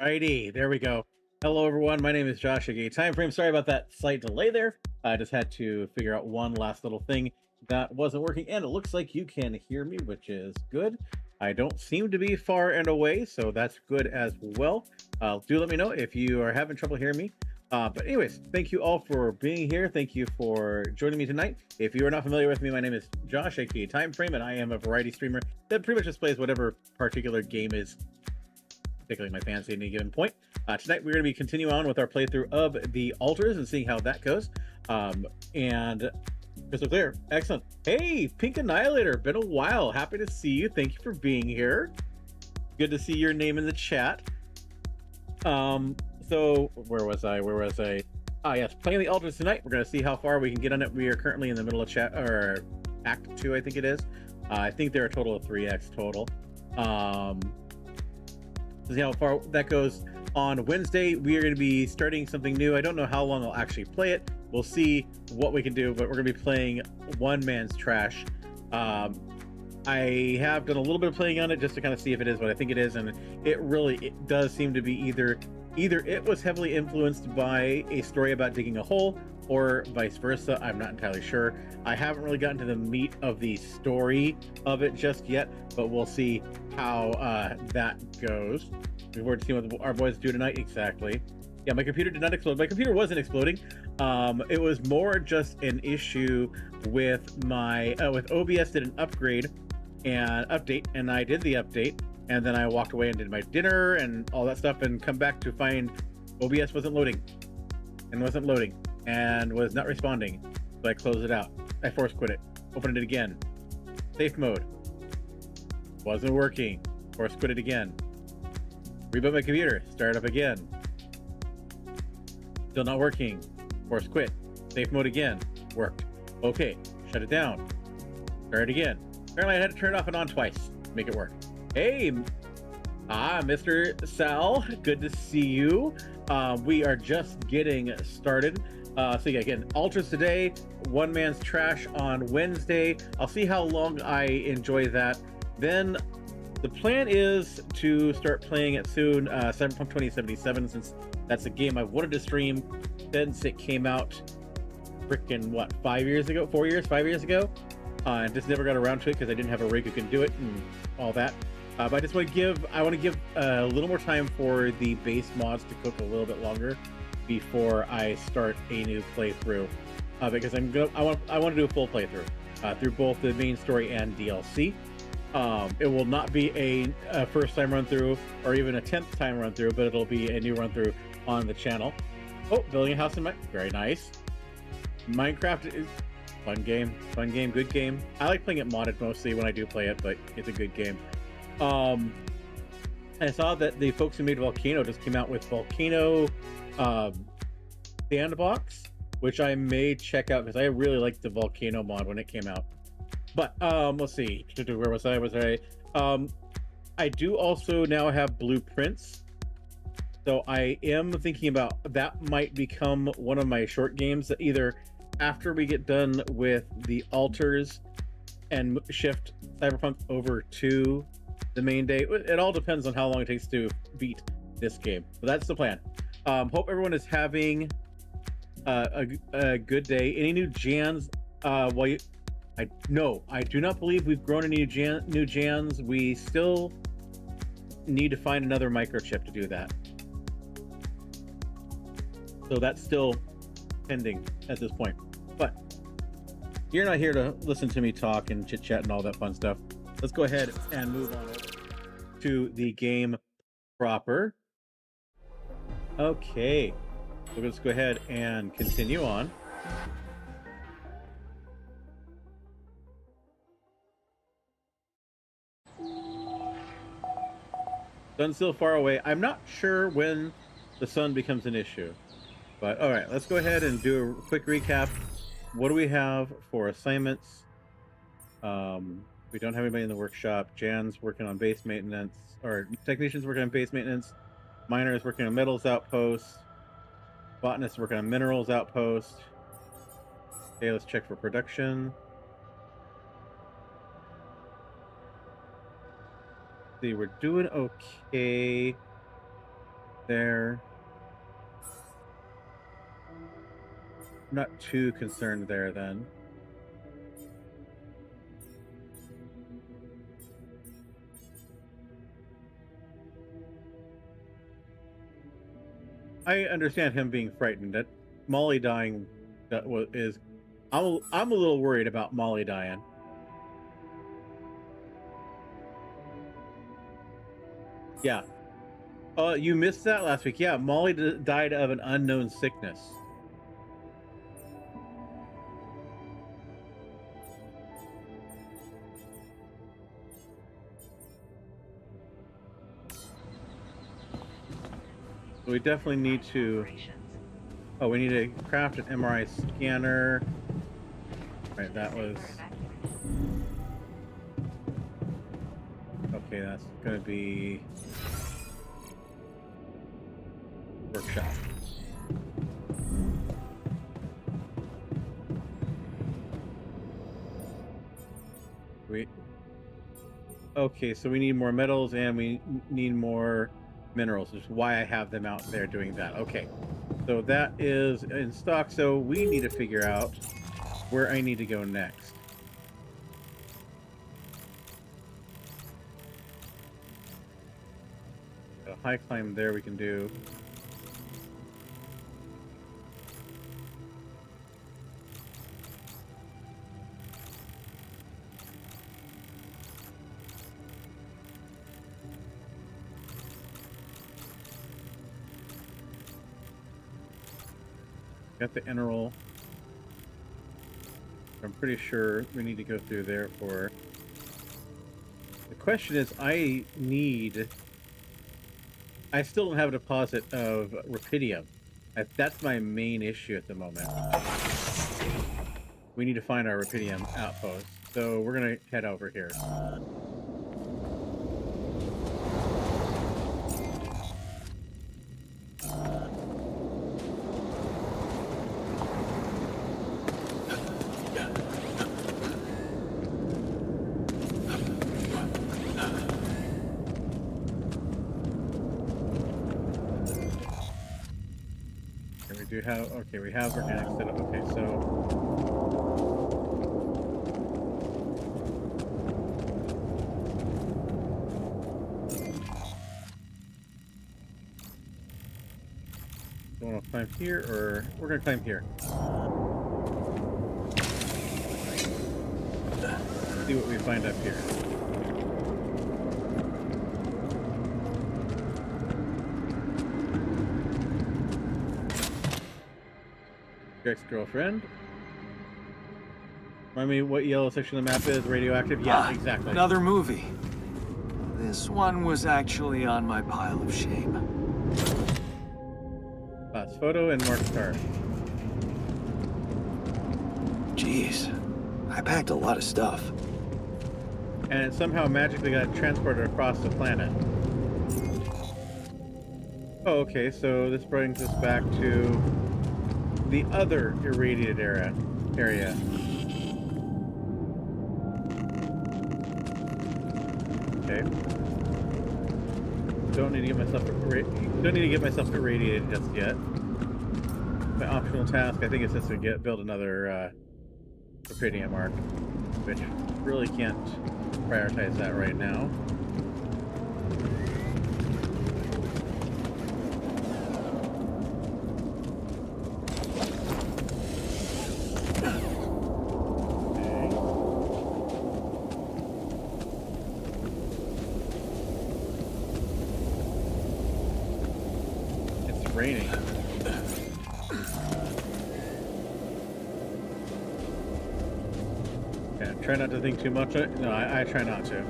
Alrighty, there we go. Hello, everyone. My name is Josh, aka Time Frame. Sorry about that slight delay there. I just had to figure out one last little thing that wasn't working, and it looks like you can hear me, which is good. I don't seem to be far and away, so that's good as well. Do let me know if you are having trouble hearing me. But anyways, thank you all for being here. Thank you for joining me tonight. If you are not familiar with me, my name is Josh, aka Time Frame, and I am a variety streamer that pretty much just plays whatever particular game is particularly my fancy at any given point. Tonight we're going to be continuing on with our playthrough of the altars and seeing how that goes. And crystal clear, excellent. Hey, Pink Annihilator, been a while. Happy to see you. Thank you for being here. Good to see your name in the chat. So where was I? Ah, yes, playing the altars tonight. We're going to see how far we can get on it. We are currently in the middle of chat, or Act 2, I think it is. I think there are a total of 3 acts total. To see how far that goes. On Wednesday, we are going to be starting something new. I don't know how long I'll actually play it. We'll see what we can do, but we're going to be playing One Man's Trash. I have done a little bit of playing on it just to kind of see if it is what I think it is, and it does seem to be either it was heavily influenced by a story about digging a hole, or vice versa. I'm not entirely sure. I haven't really gotten to the meat of the story of it just yet, but we'll see how that goes. We've already seen what our boys do tonight. Exactly. Yeah, my computer did not explode. My computer wasn't exploding. It was more just an issue with my with OBS did an upgrade and update, and I did the update, and then I walked away and did my dinner and all that stuff, and come back to find OBS wasn't loading and was not responding. So I closed it out. I force quit it, opened it again, safe mode, wasn't working, force quit it again, reboot my computer, start up again, still not working, force quit, safe mode again, worked. Okay, shut it down, start it again. Apparently I had to turn it off and on twice to make it work. Hey, Mr. Sal, good to see you. We are just getting started. So yeah, again, altars today, One Man's Trash on Wednesday. I'll see how long I enjoy that. Then the plan is to start playing it soon, Cyberpunk 2077, since that's a game I've wanted to stream since it came out freaking, what, 5 years ago? 4 years? 5 years ago? And just never got around to it because I didn't have a rig who can do it and all that. But I just want to give a little more time for the base mods to cook a little bit longer before I start a new playthrough, because I want to do a full playthrough through both the main story and DLC. It will not be a first time run through or even a 10th time run through, but it'll be a new run through on the channel. Oh, building a house in very nice. Minecraft is fun game, good game. I like playing it modded mostly when I do play it, but it's a good game. I saw that the folks who made Volcano just came out with Volcano Sandbox, which I may check out because I really liked the Volcano mod when it came out. But let's see, where was I? I do also now have blueprints, so I am thinking about that might become one of my short games that either after we get done with the altars and shift Cyberpunk over to the main day. It all depends on how long it takes to beat this game, but that's the plan. Hope everyone is having a good day. Any new Jans? No, I do not believe we've grown any new Jans. We still need to find another microchip to do that, so that's still pending at this point. But you're not here to listen to me talk and chit chat and all that fun stuff. Let's go ahead and move on to the game proper. Okay, so let's go ahead and continue on. Sun's still far away. I'm not sure when the sun becomes an issue, but all right, let's go ahead and do a quick recap. What do we have for assignments? We don't have anybody in the workshop. Jan's working on base maintenance, or technicians working on base maintenance. Miner is working on metals outpost. Botanist working on minerals outpost. Okay, let's check for production. See, we're doing okay. there. I'm not too concerned there then. I understand him being frightened. That Molly dying is. I'm a little worried about Molly dying. Yeah. You missed that last week. Yeah, Molly died of an unknown sickness. So we definitely need to. Oh, we need to craft an MRI scanner. Right, that was. Okay, that's going to be workshop. Okay, so we need more metals and we need more minerals, which is why I have them out there doing that. Okay, so that is in stock. So we need to figure out where I need to go next. A high climb there we can do. Got the emerald. I'm pretty sure we need to go through there for. The question is, I still don't have a deposit of rubidium. That's my main issue at the moment. We need to find our rubidium outpost. So we're going to head over here. Okay, we have organic setup. Okay, so do you want to climb here, or we're gonna climb here? Let's see what we find up here. Ex-girlfriend. Remind me what yellow section of the map is. Radioactive? Yeah, exactly. Another movie. This one was actually on my pile of shame. Last photo and marked card. Jeez, I packed a lot of stuff. And it somehow magically got transported across the planet. Oh, okay, so this brings us back to the other irradiated area. Okay. Don't need to get myself irradiated just yet. My optional task, I think, is just to build another rubidium arc, which really can't prioritize that right now. Raining. Yeah, try not to think too much. No, I try not to.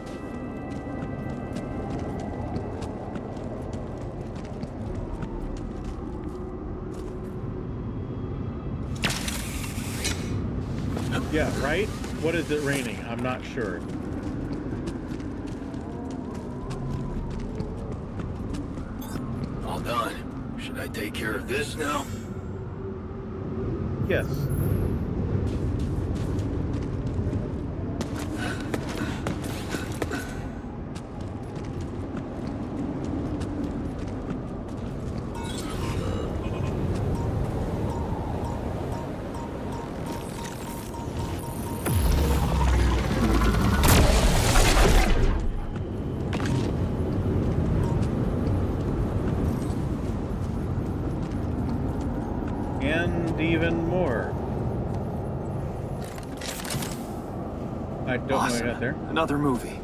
Yeah, right? What is it raining? I'm not sure. All done. Should I take care of this now? Yes. even more. I don't know what I got there. Another movie.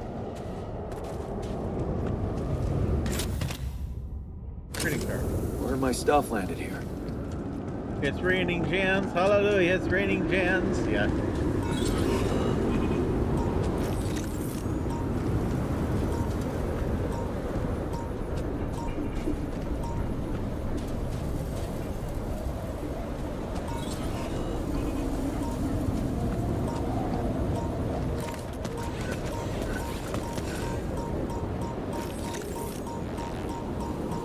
Trading card. Where my stuff landed here. It's raining Jans. Hallelujah, it's raining Jans. Yeah.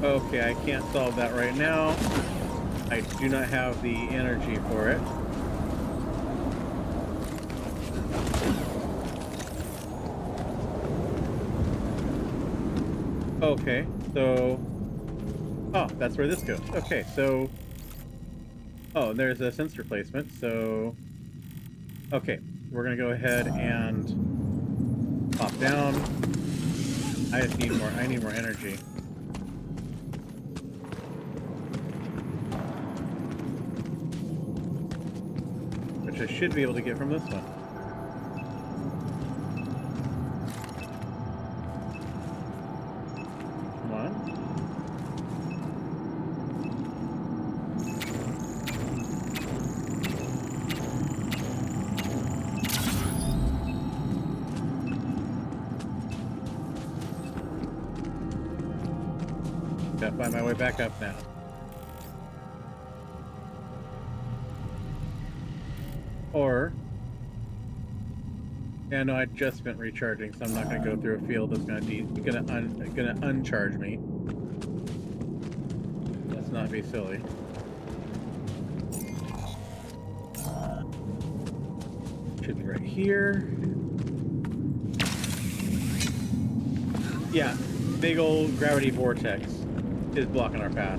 Okay, I can't solve that right now. I do not have the energy for it. Okay, so... Oh, that's where this goes. Okay, so... Oh, there's a sensor placement, so... Okay, we're gonna go ahead and... pop down. I just need more, I need more energy. Which I should be able to get from this one. Come on. Gotta find my way back up now. Or, yeah, no, I just spent recharging, so I'm not going to go through a field that's going to uncharge me. Let's not be silly. Should be right here. Yeah, big old gravity vortex is blocking our path.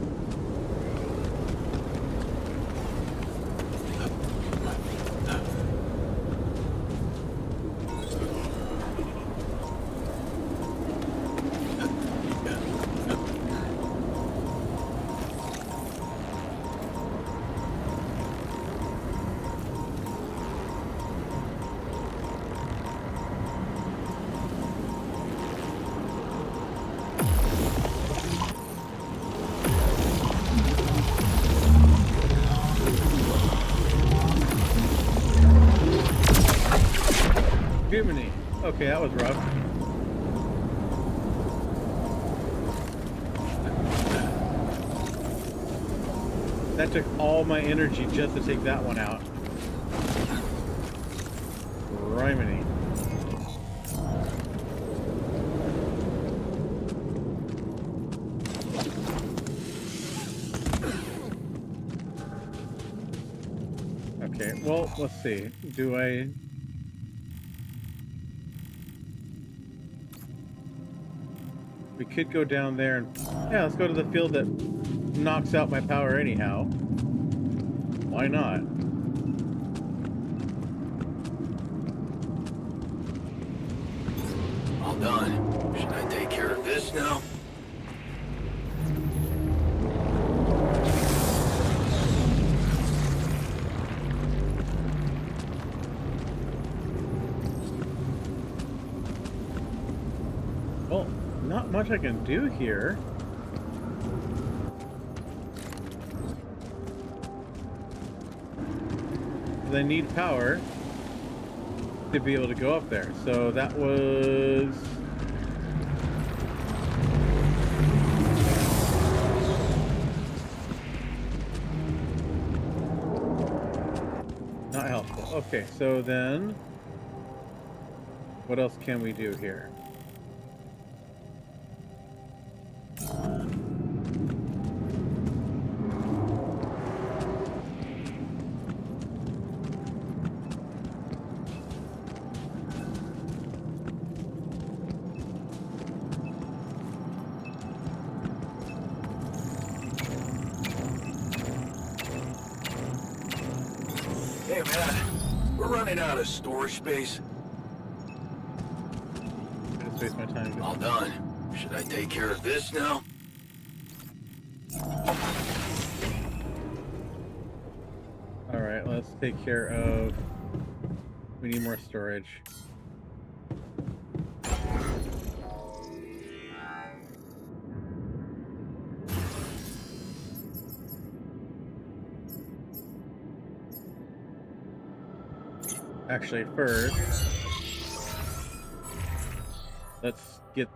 Jiminy. Okay, that was rough. That took all my energy just to take that one out. Criminy. Okay, well, let's see. Do I... We could go down there and... Yeah, let's go to the field that knocks out my power anyhow. Why not? All done. Should I take care of this now? Well, not much I can do here. I need power to be able to go up there. So that was... not helpful. Okay, so then... what else can we do here? Hey man, we're running out of storage space. I just waste my time. All done. Should I take care of this now? take care of... We need more storage. Actually, first, let's get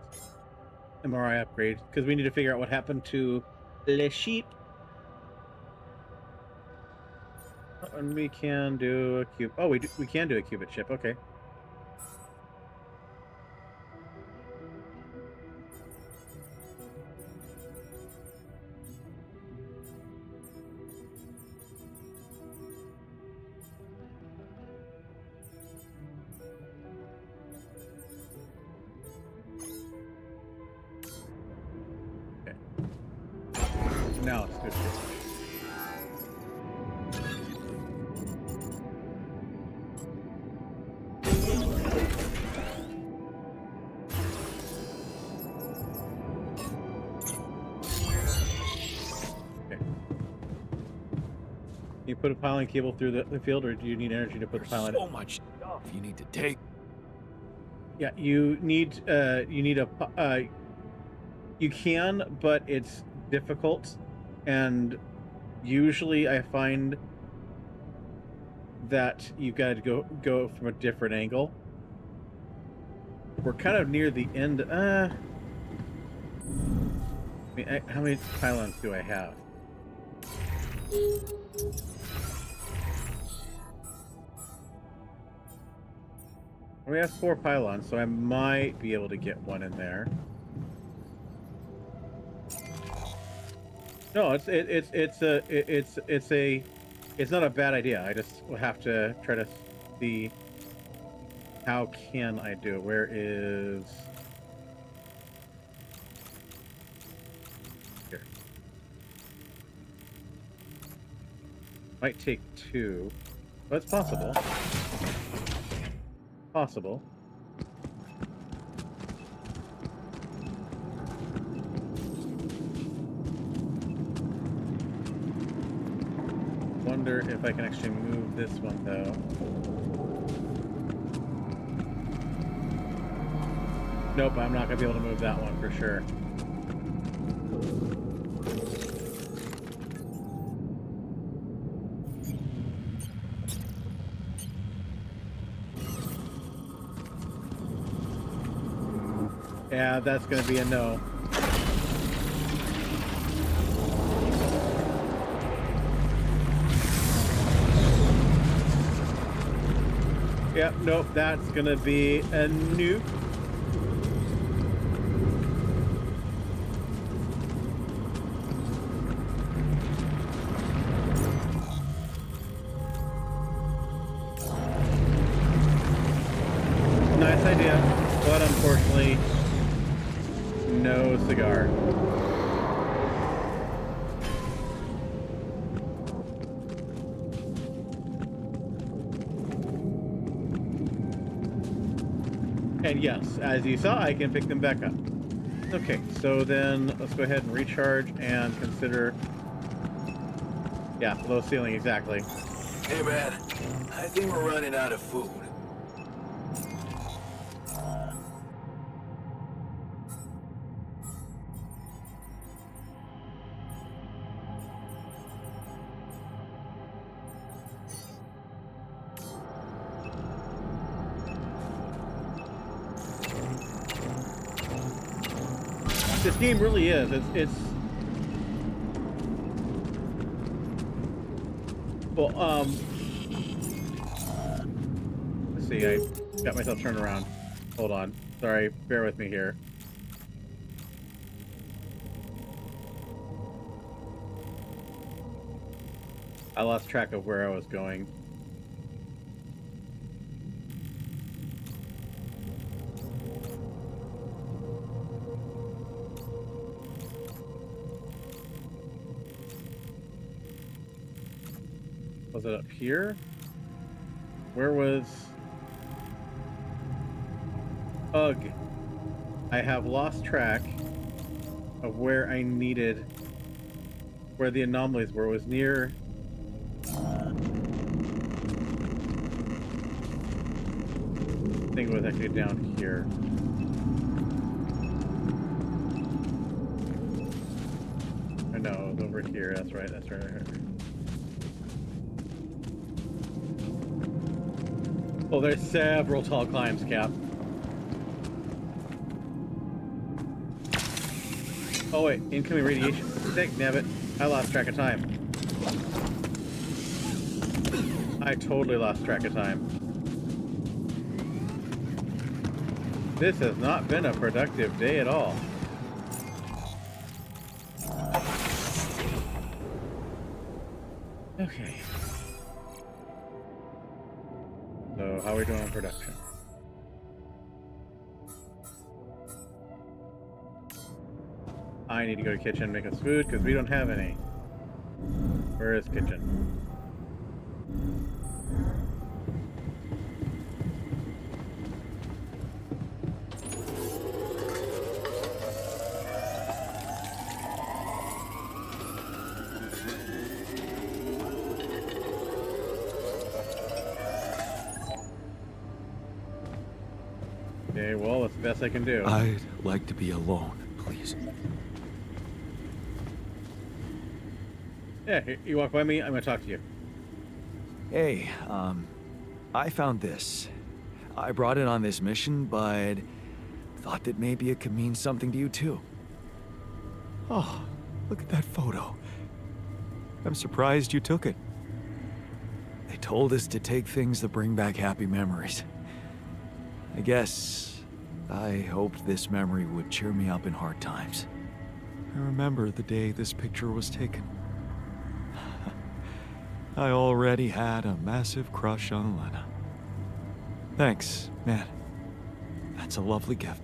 MRI upgrade, because we need to figure out what happened to Le Sheep. And we can do a cube. Oh, we can do a qubit chip. Okay. Okay. Now it's good. You put a piling cable through the field, or do you need energy to put the piling? So much stuff you need to take. Yeah, you need a you can, but it's difficult, and usually I find that you've got to go from a different angle. We're kind of near the end. I mean, how many pylons do I have? We have 4 pylons, so I might be able to get one in there. No, it's not a bad idea. I just will have to try to see how can I do it. Where is here? Might take 2. But it's possible. Possible. Wonder if I can actually move this one though. Nope, I'm not gonna be able to move that one for sure. Yeah, that's gonna be a no. Yep, nope, that's gonna be a nuke. Nice idea, but unfortunately, no cigar. And yes, as you saw, I can pick them back up. Okay, so then let's go ahead and recharge and consider... Yeah, low ceiling, exactly. Hey man, I think we're running out of food. This game really is. It's well, let's see, I got myself turned around. Hold on. Sorry, bear with me here. I lost track of where I was going. Was it up here? Where was... Ugh. I have lost track of where I needed... Where the anomalies were. It was near... think it was actually down here. Or no, it was over here. That's right. That's right. Oh, there's several tall climbs, Cap. Oh wait, incoming radiation. Dagnabbit. I lost track of time. I totally lost track of time. This has not been a productive day at all. Okay. So, how are we doing on production? I need to go to kitchen and make us food because we don't have any. Where is kitchen? Okay, well, that's the best I can do. I'd like to be alone, please. Yeah, you walk by me, I'm gonna talk to you. Hey, I found this. I brought it on this mission, but thought that maybe it could mean something to you too. Oh, look at that photo. I'm surprised you took it. They told us to take things that bring back happy memories. I guess I hoped this memory would cheer me up in hard times. I remember the day this picture was taken. I already had a massive crush on Elena. Thanks, man. That's a lovely gift.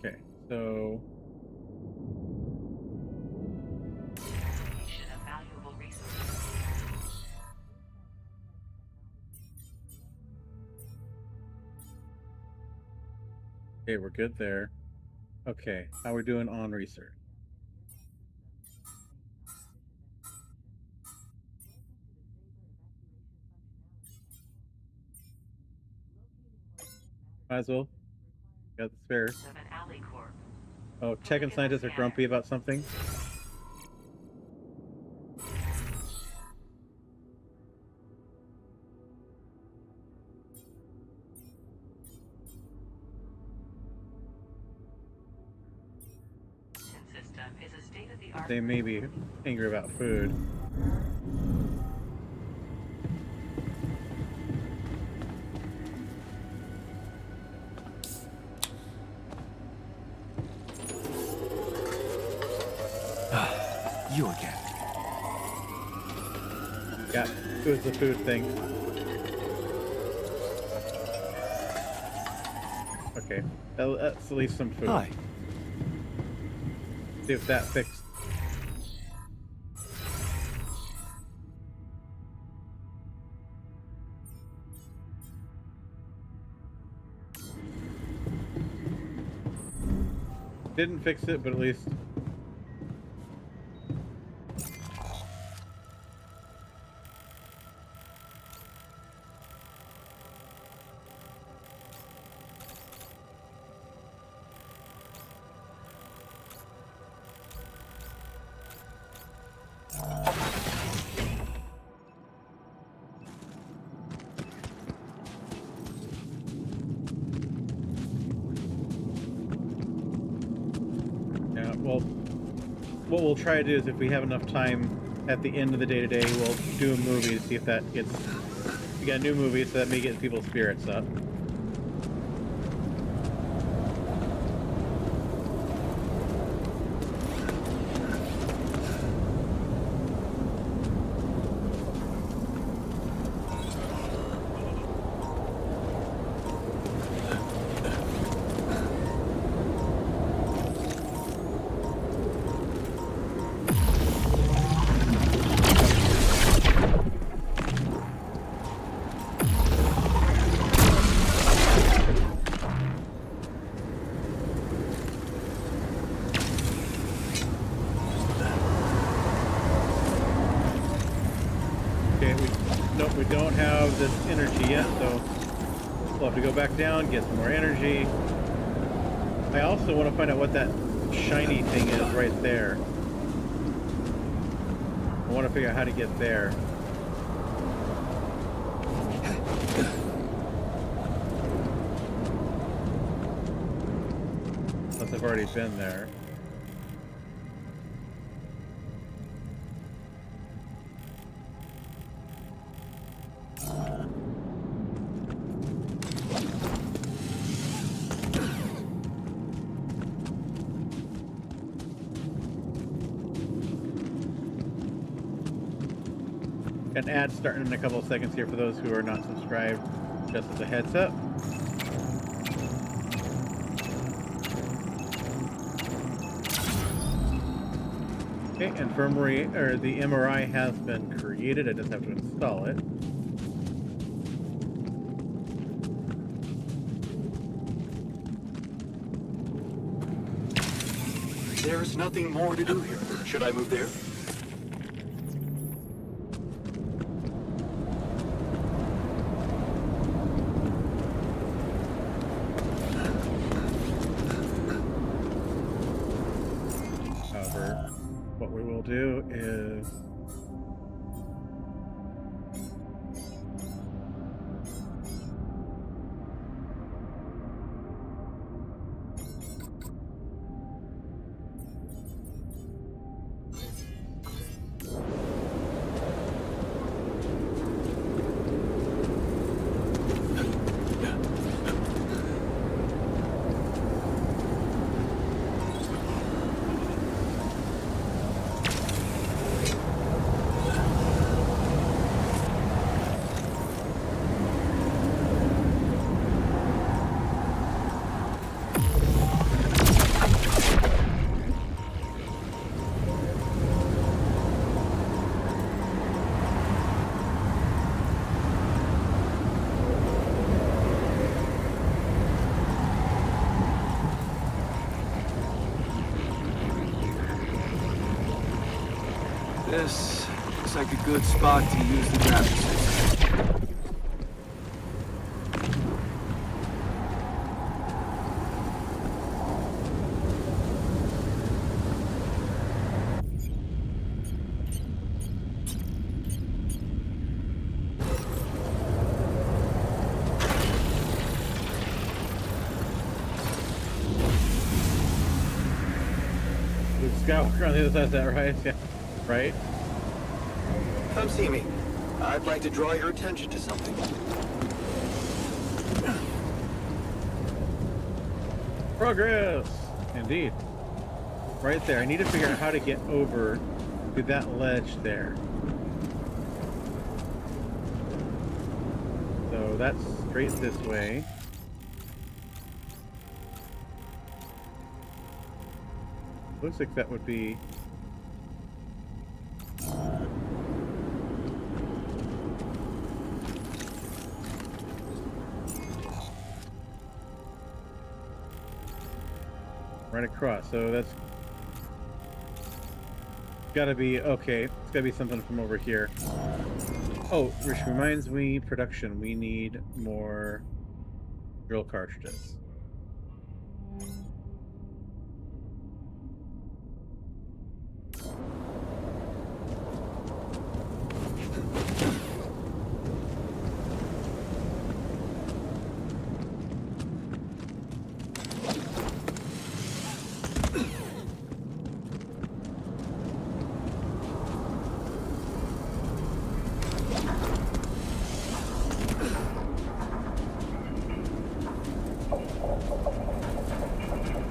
Okay, so... Okay, we're good there. Okay, how we doing on research? Might as well. Got the spare. Oh, tech and scientists are grumpy about something. They may be angry about food. You again. Yeah, it was the food thing. Okay, that's at least some food. Hi. See if that fixed. Didn't fix it, but at least. Well, what we'll try to do is if we have enough time at the end of the day-to-day, we'll do a movie to see if that gets... We got a new movie, so that may get people's spirits up. We don't have this energy yet, so we'll have to go back down, get some more energy. I also want to find out what that shiny thing is right there. I want to figure out how to get there. Unless I've already been there. An ad starting in a couple of seconds here for those who are not subscribed, just as a heads up. Okay, infirmary, or the MRI has been created. I just have to install it. There's nothing more to do here. Should I move there? However, what we will do is This looks like a good spot to use the gravity sensor. Luke Skywalker on the other side of that, right? Yeah, right? Come see me. I'd like to draw your attention to something. Progress! Indeed. Right there. I need to figure out how to get over to that ledge there. So that's straight this way. Looks like that would be... right across, so that's gotta be okay. It's gotta be something from over here. Oh, which reminds me, production. We need more drill cartridges.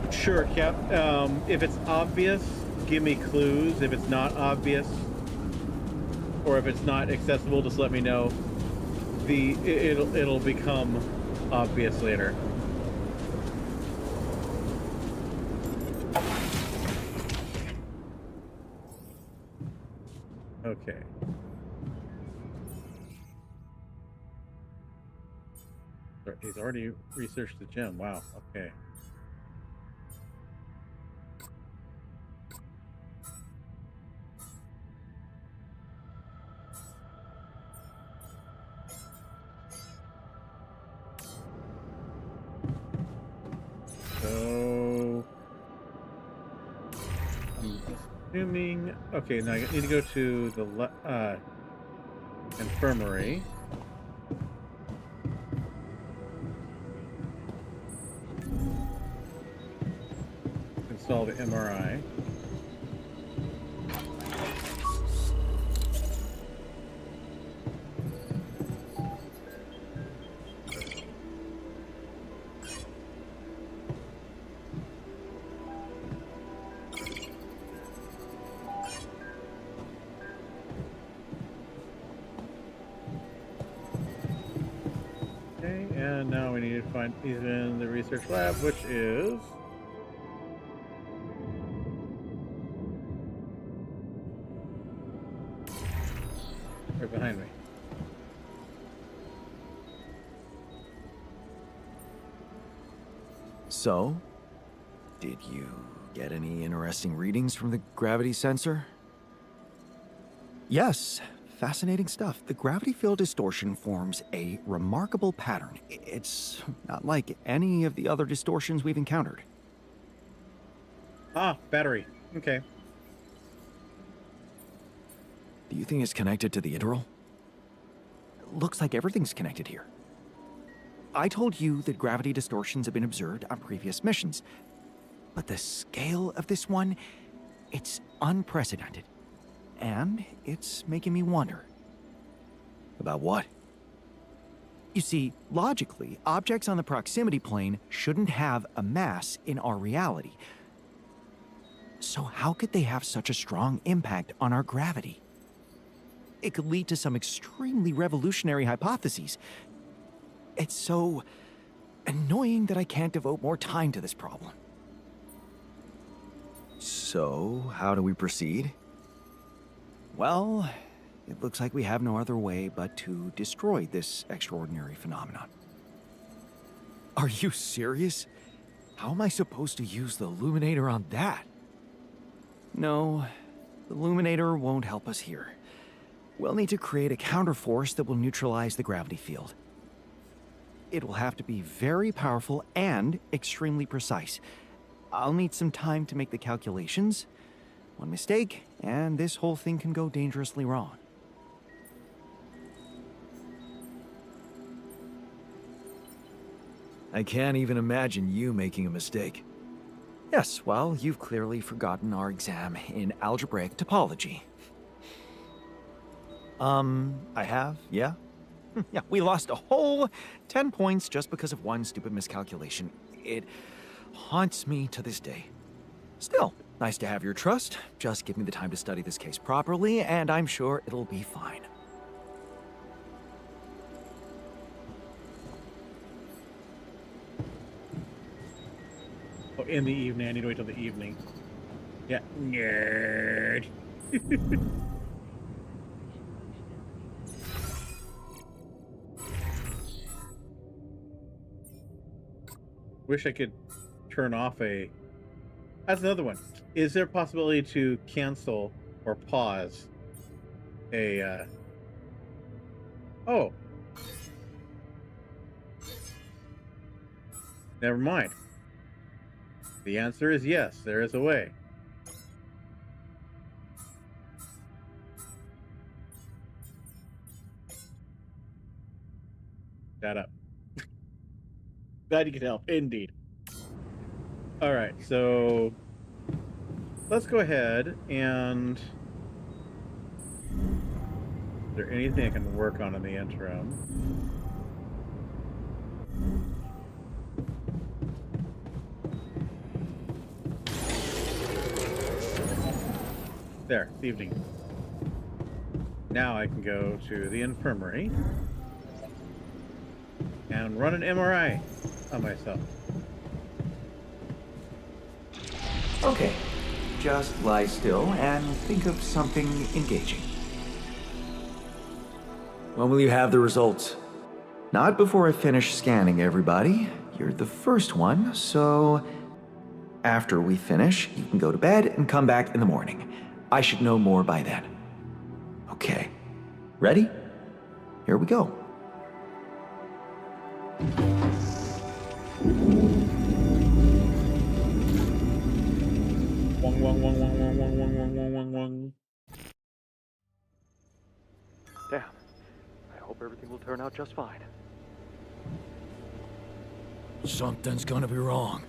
Sure, Cap. If it's obvious, give me clues. If it's not obvious, or if it's not accessible, just let me know. It'll become obvious later. Okay. He's already researched the gem. Wow. Okay. Assuming... Okay, now I need to go to the infirmary. Install the MRI. Okay, and now we need to find he's in the research lab, which is right behind me. So, did you get any interesting readings from the gravity sensor? Yes, fascinating stuff. The gravity field distortion forms a remarkable pattern. It's not like any of the other distortions we've encountered. Ah, battery. Okay. Do you think it's connected to the integral? Looks like everything's connected here. I told you that gravity distortions have been observed on previous missions, but the scale of this one, it's unprecedented. And it's making me wonder. About what? You see, logically, objects on the proximity plane shouldn't have a mass in our reality. So how could they have such a strong impact on our gravity? It could lead to some extremely revolutionary hypotheses. It's so annoying that I can't devote more time to this problem. So, how do we proceed? Well, it looks like we have no other way but to destroy this extraordinary phenomenon. Are you serious? How am I supposed to use the illuminator on that? No, the illuminator won't help us here. We'll need to create a counterforce that will neutralize the gravity field. It will have to be very powerful and extremely precise. I'll need some time to make the calculations. One mistake, and this whole thing can go dangerously wrong. I can't even imagine you making a mistake. Yes, well, you've clearly forgotten our exam in algebraic topology. I have, yeah? Yeah, we lost a whole 10 points just because of one stupid miscalculation. It haunts me to this day. Still, nice to have your trust. Just give me the time to study this case properly, and I'm sure it'll be fine. Oh, in the evening. I need to wait till the evening. Yeah. Nerd. Wish I could turn off a... That's another one. Is there a possibility to cancel or pause a... Oh. Never mind. The answer is yes, there is a way. Shut up. Glad you could help, indeed. Alright, so let's go ahead and... Is there anything I can work on in the interim? There, it's evening. Now I can go to the infirmary and run an MRI on myself. Okay, just lie still and think of something engaging. When will you have the results? Not before I finish scanning everybody. You're the first one, so after we finish, you can go to bed and come back in the morning. I should know more by then. Okay, ready? Here we go. Damn. I hope everything will turn out just fine. Something's gonna be wrong.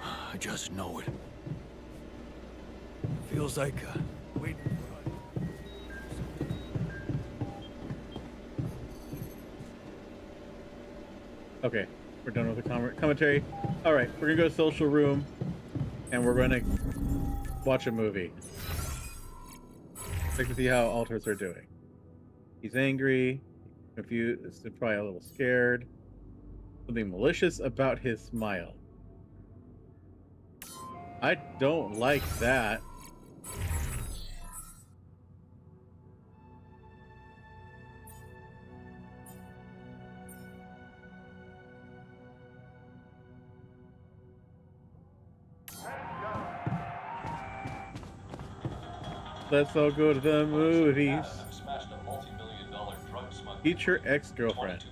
I just know it. Feels like, wait. Okay, we're done with the commentary. All right, we're gonna go to social room, and we're gonna watch a movie. Check to see how Alters are doing. He's angry, confused, probably a little scared. Something malicious about his smile. I don't like that. Let's all go to the movies. Future ex-girlfriend.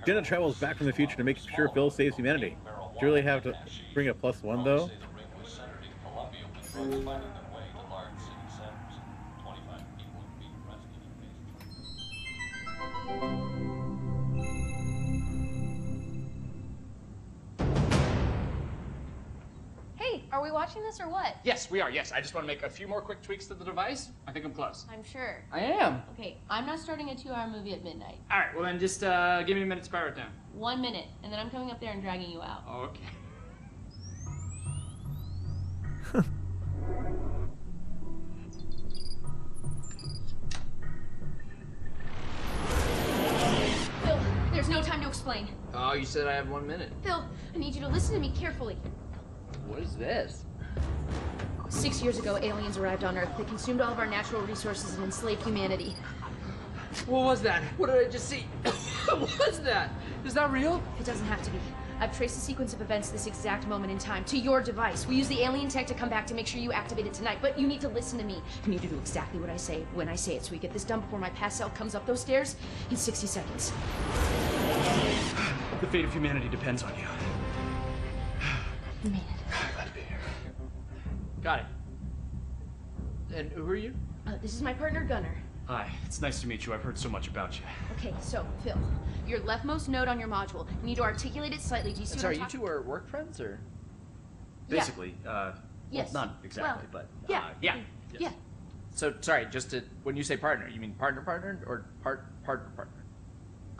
Jenna travels back from the future to make sure Phil saves humanity. Do you really have to bring a +1 though? Hey, are we watching this or what? Yes, we are, yes. I just want to make a few more quick tweaks to the device. I think I'm close. I'm sure. I am. Okay, I'm not starting a 2-hour movie at midnight. All right, well then just give me a minute to spiral it down. 1 minute, and then I'm coming up there and dragging you out. Okay. Phil, there's no time to explain. Oh, you said I have 1 minute. Phil, I need you to listen to me carefully. What is this? 6 years ago, aliens arrived on Earth. They consumed all of our natural resources and enslaved humanity. What was that? What did I just see? What was that? Is that real? It doesn't have to be. I've traced the sequence of events this exact moment in time to your device. We use the alien tech to come back to make sure you activate it tonight, but you need to listen to me. You need to do exactly what I say when I say it so we get this done before my pass cell comes up those stairs in 60 seconds. The fate of humanity depends on you. You made it. Glad to be here. Got it. And who are you? This is my partner, Gunnar. Hi, it's nice to meet you. I've heard so much about you. Okay, so, Phil, your leftmost node on your module, you need to articulate it slightly. Do you see Sorry, what I'm you two are work friends, or? Yeah. Basically, Yes. well, not exactly, Well, but, yeah. yeah. Yeah. So, sorry, just to, when you say partner, you mean partner or partner?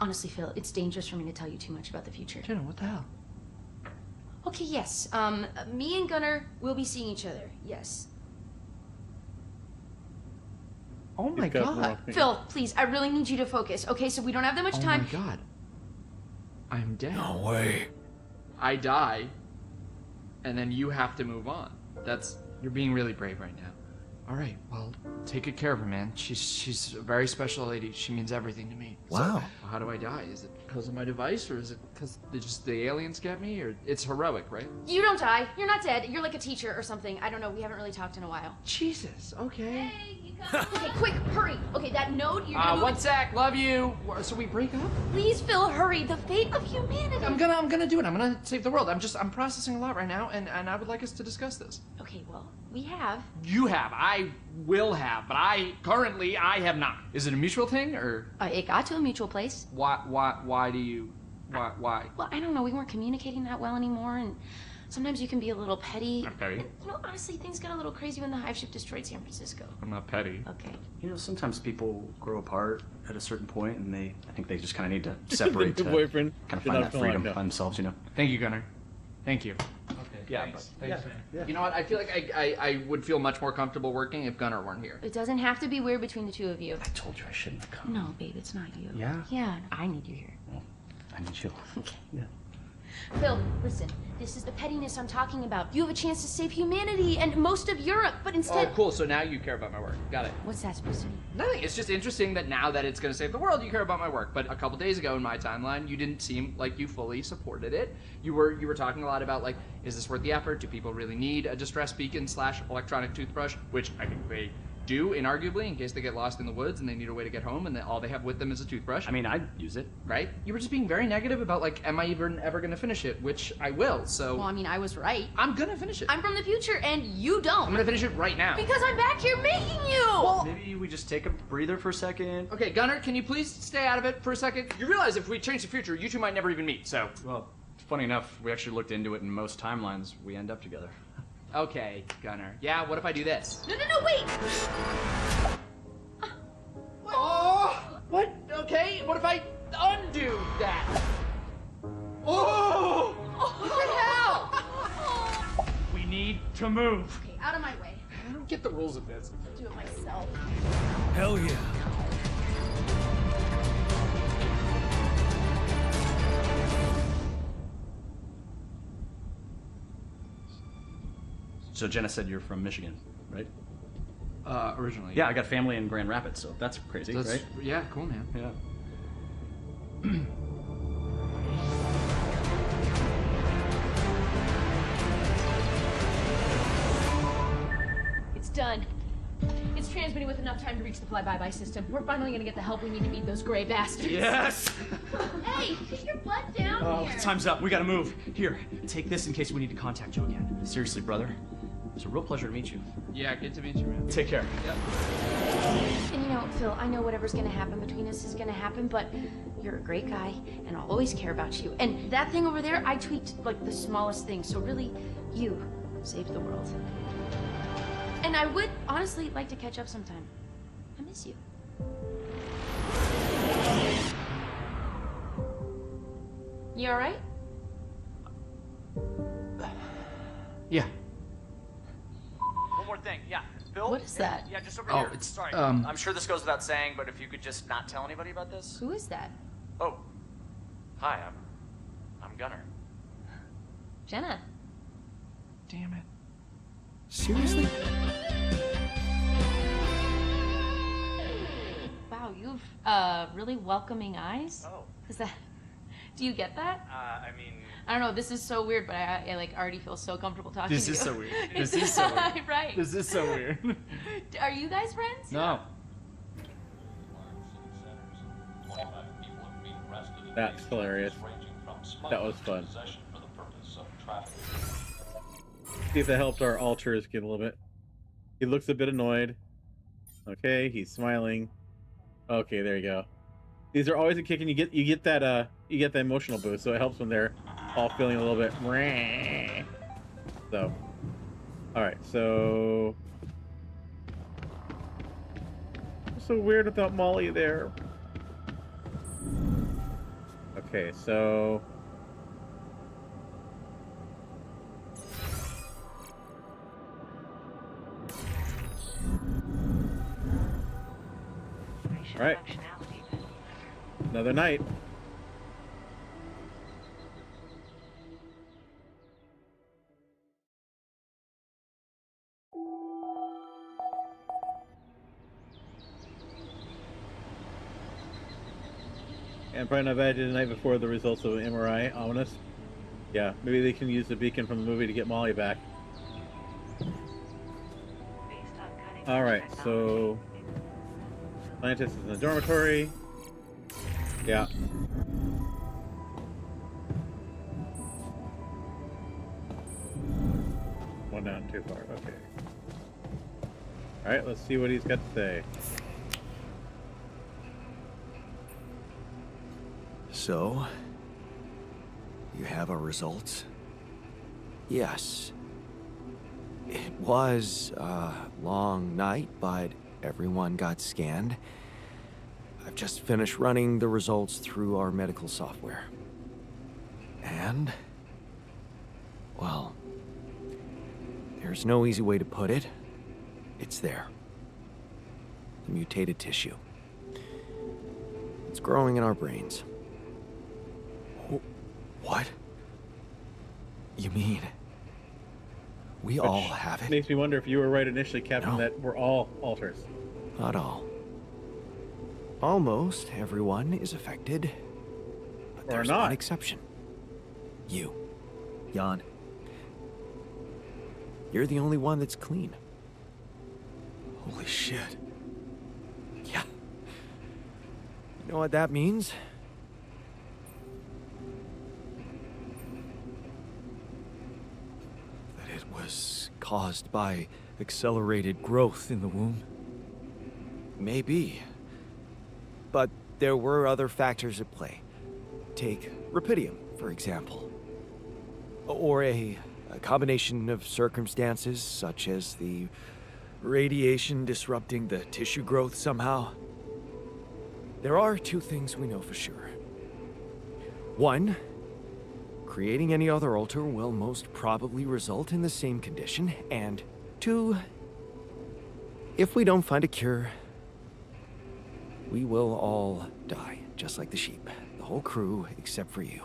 Honestly, Phil, it's dangerous for me to tell you too much about the future. Jenna, what the hell? Okay, yes. Me and Gunnar will be seeing each other. Yes. Oh my He's got god. more- Phil, please, I really need you to focus. Okay, so we don't have that much time. Oh my god. I'm dead. No way. I die, and then you have to move on. You're being really brave right now. All right, well, take good care of her, man. She's a very special lady. She means everything to me. Wow. So, how do I die? Is it because of my device, or is it because the aliens get me, or it's heroic, right? You don't die. You're not dead. You're like a teacher or something. I don't know. We haven't really talked in a while. Jesus. Okay. Hey, you come. Okay, quick, hurry. Okay, that node, you're gonna move 1 it. sec. Love you. So we break up? Please, Phil, hurry. The fate of humanity. I'm gonna do it. I'm gonna save the world. I'm processing a lot right now, and I would like us to discuss this. Okay, well, we have. You have. I will have, but I have not. Is it a mutual thing, or It got to a mutual place. why do you why? Well, I don't know. We weren't communicating that well anymore, and sometimes you can be a little petty. I'm petty. And, honestly, things got a little crazy when the hive ship destroyed San Francisco. I'm not petty. Okay. You know, sometimes people grow apart at a certain point, and I think they just kind of need to separate The to boyfriend kind of should find not that feel freedom locked up. by themselves, you know? Thank you, Gunnar. Thank you. Okay. Yeah, but Thanks. You know what? I feel like I would feel much more comfortable working if Gunnar weren't here. It doesn't have to be weird between the two of you. I told you I shouldn't have come. No, babe, it's not you. Yeah? Yeah, I need you here. Well, I need you. Okay. Yeah. Phil, listen. This is the pettiness I'm talking about. You have a chance to save humanity and most of Europe, but instead... Oh, cool. So now you care about my work. Got it. What's that supposed to mean? Nothing. It's just interesting that now that it's going to save the world, you care about my work. But a couple days ago in my timeline, you didn't seem like you fully supported it. You were talking a lot about, like, is this worth the effort? Do people really need a distress beacon / electronic toothbrush? Which I think they do, inarguably, in case they get lost in the woods and they need a way to get home and then all they have with them is a toothbrush. I mean, I'd use it. Right? You were just being very negative about, like, am I even ever gonna finish it? Which I will, so... Well, I mean, I was right. I'm gonna finish it. I'm from the future, and you don't. I'm gonna finish it right now. Because I'm back here making you! Maybe we just take a breather for a second. Okay, Gunnar, can you please stay out of it for a second? You realize if we change the future, you two might never even meet, so... Well, funny enough, we actually looked into it, and most timelines, we end up together. Okay, Gunnar. Yeah, what if I do this? No, wait! Oh! What? Okay, what if I undo that? Oh! What the hell? We need to move. Okay, out of my way. I don't get the rules of this. I'll do it myself. Hell yeah. So Jenna said you're from Michigan, right? Originally. Yeah, I got family in Grand Rapids, so that's crazy, right? Yeah, cool, man. Yeah. It's done. It's transmitting with enough time to reach the fly-by-by system. We're finally gonna get the help we need to beat those gray bastards. Yes! Hey, get your butt down here! Time's up. We gotta move. Here, take this in case we need to contact you again. Seriously, brother. It's a real pleasure to meet you. Yeah, good to meet you, man. Take care. Yep. And you know, Phil, I know whatever's gonna happen between us is gonna happen, but you're a great guy, and I'll always care about you. And that thing over there, I tweaked like the smallest thing, so really, you saved the world. And I would honestly like to catch up sometime. I miss you. You alright? Yeah. One more thing, yeah. Bill? What is that? Yeah, just over Oh, here. it's, Sorry. um, I'm sure this goes without saying, but if you could just not tell anybody about this. Who is that? Oh. Hi, I'm Gunnar. Jenna. Damn it. Seriously? Wow, you've really welcoming eyes. Oh. Is that? Do you get that? I mean, I don't know. This is so weird, but I like already feel so comfortable talking This to you. is so weird. This is so weird. Right. This is so weird. Are you guys friends? No. That's hilarious. That was fun. See if that helped our alters get a little bit. He looks a bit annoyed. Okay, he's smiling. Okay, there you go. These are always a kick, and you get that emotional boost, so it helps when they're all feeling a little bit. So, all right, so so weird without Molly there. Okay, so all right, another night. And probably not bad the night before the results of an MRI. Ominous. Yeah, maybe they can use the beacon from the movie to get Molly back. Alright, so scientist is in the dormitory. Yeah. One down, too far. Okay. Alright, let's see what he's got to say. So, you have our results? Yes. It was a long night, but everyone got scanned. I've just finished running the results through our medical software. And, well, there's no easy way to put it. It's there. The mutated tissue. It's growing in our brains. What? You mean we all have it? Makes me wonder if you were right initially, Captain, No. that we're all alters. Not all. Almost everyone is affected. But Or there's not. one exception. You. Jan. You're the only one that's clean. Holy shit. Yeah. You know what that means? That it was caused by accelerated growth in the womb. Maybe. But there were other factors at play. Take Rapidium, for example. Or a combination of circumstances, such as the radiation disrupting the tissue growth somehow. There are two things we know for sure. One, creating any other altar will most probably result in the same condition. And two, if we don't find a cure, we will all die, just like the sheep. The whole crew, except for you.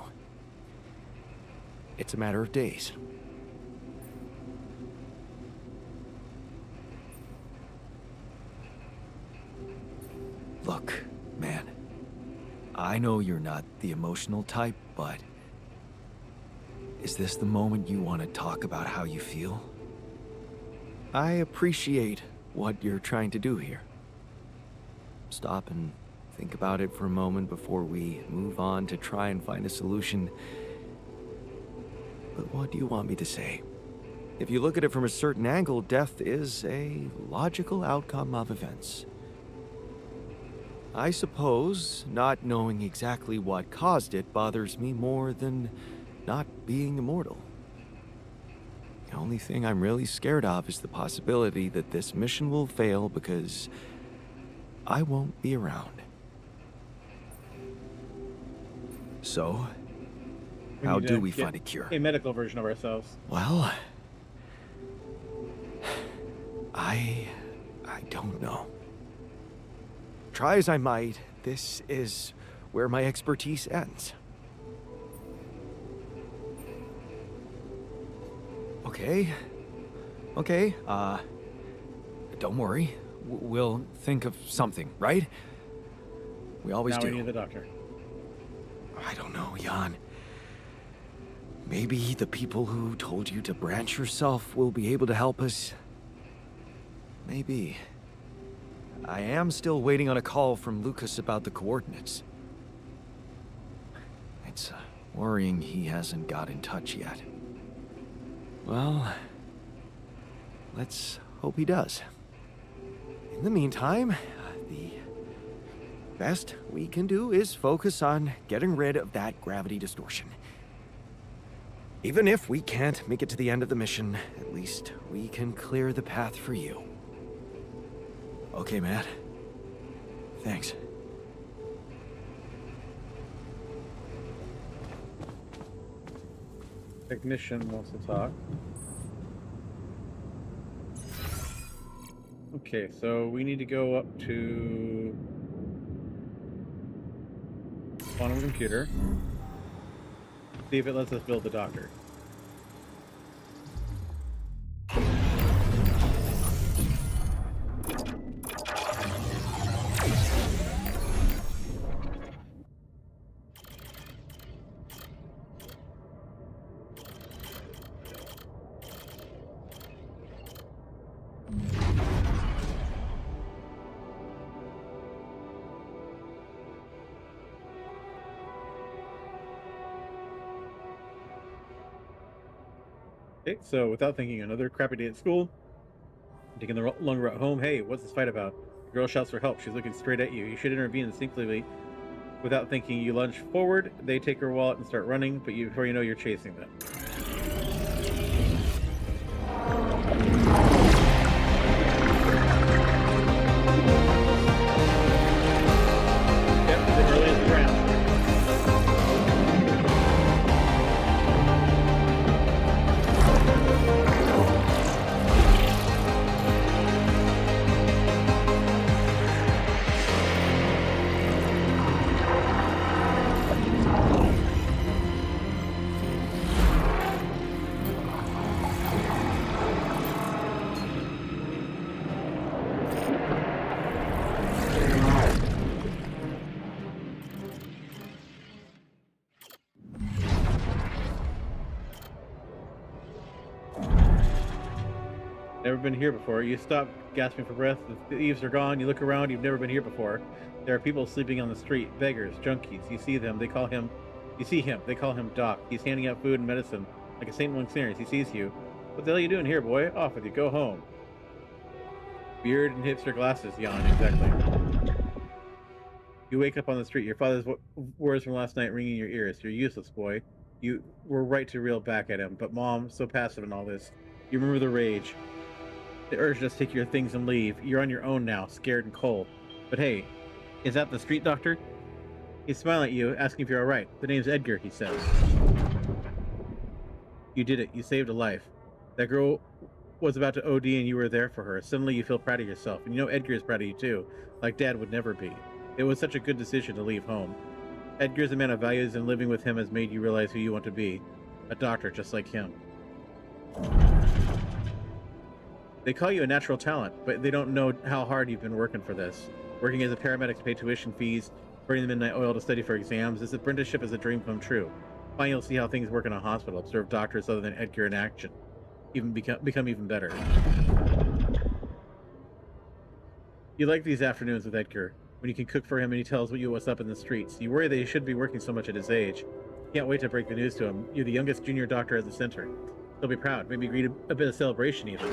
It's a matter of days. Look, man. I know you're not the emotional type, but... is this the moment you want to talk about how you feel? I appreciate what you're trying to do here. Stop and think about it for a moment before we move on to try and find a solution. But what do you want me to say? If you look at it from a certain angle, death is a logical outcome of events. I suppose not knowing exactly what caused it bothers me more than not being immortal. The only thing I'm really scared of is the possibility that this mission will fail because I won't be around. So, how do we find a cure? A medical version of ourselves. Well, I don't know. Try as I might, this is where my expertise ends. Okay. Don't worry. We'll think of something, right? We always do. Now we need the doctor. I don't know, Jan. Maybe the people who told you to branch yourself will be able to help us. Maybe. I am still waiting on a call from Lucas about the coordinates. It's worrying he hasn't got in touch yet. Well, let's hope he does. In the meantime, the best we can do is focus on getting rid of that gravity distortion. Even if we can't make it to the end of the mission, at least we can clear the path for you. Okay, Matt. Thanks. Technician wants to talk. Okay, so we need to go up to quantum computer. See if it lets us build the doctor. Okay, so without thinking, another crappy day at school. Taking the long route home. Hey, what's this fight about? The girl shouts for help. She's looking straight at you. You should intervene instinctively. Without thinking, you lunge forward. They take her wallet and start running, but before you know, you're chasing them. Yep, as early as the round. Never been here before. You stop gasping for breath. The thieves are gone. You look around. You've never been here before. There are people sleeping on the street. Beggars, junkies. You see them. They call him... You see him. They call him Doc. He's handing out food and medicine like a St. Among Sinners. He sees you. What the hell are you doing here, boy? Off with you. Go home. Beard and hipster glasses. Yawn. Exactly. You wake up on the street. Your father's words from last night ringing in your ears. You're useless, boy. You were right to reel back at him. But Mom, so passive in all this. You remember the rage. The urge to just take your things and leave. You're on your own now, scared and cold. But hey, is that the street doctor? He's smiling at you, asking if you're alright. The name's Edgar, he says. You did it. You saved a life. That girl was about to OD and you were there for her. Suddenly you feel proud of yourself. And you know Edgar is proud of you too, like Dad would never be. It was such a good decision to leave home. Edgar's a man of values, and living with him has made you realize who you want to be. A doctor just like him. They call you a natural talent, but they don't know how hard you've been working for this. Working as a paramedic to pay tuition fees, burning the midnight oil to study for exams. This apprenticeship is a dream come true. Finally, you'll see how things work in a hospital. Observe doctors other than Edgar in action. Even become even better. You like these afternoons with Edgar, when you can cook for him and he tells you what's up in the streets. You worry that he shouldn't be working so much at his age. Can't wait to break the news to him. You're the youngest junior doctor at the center. He'll be proud. Maybe greet a bit of celebration even.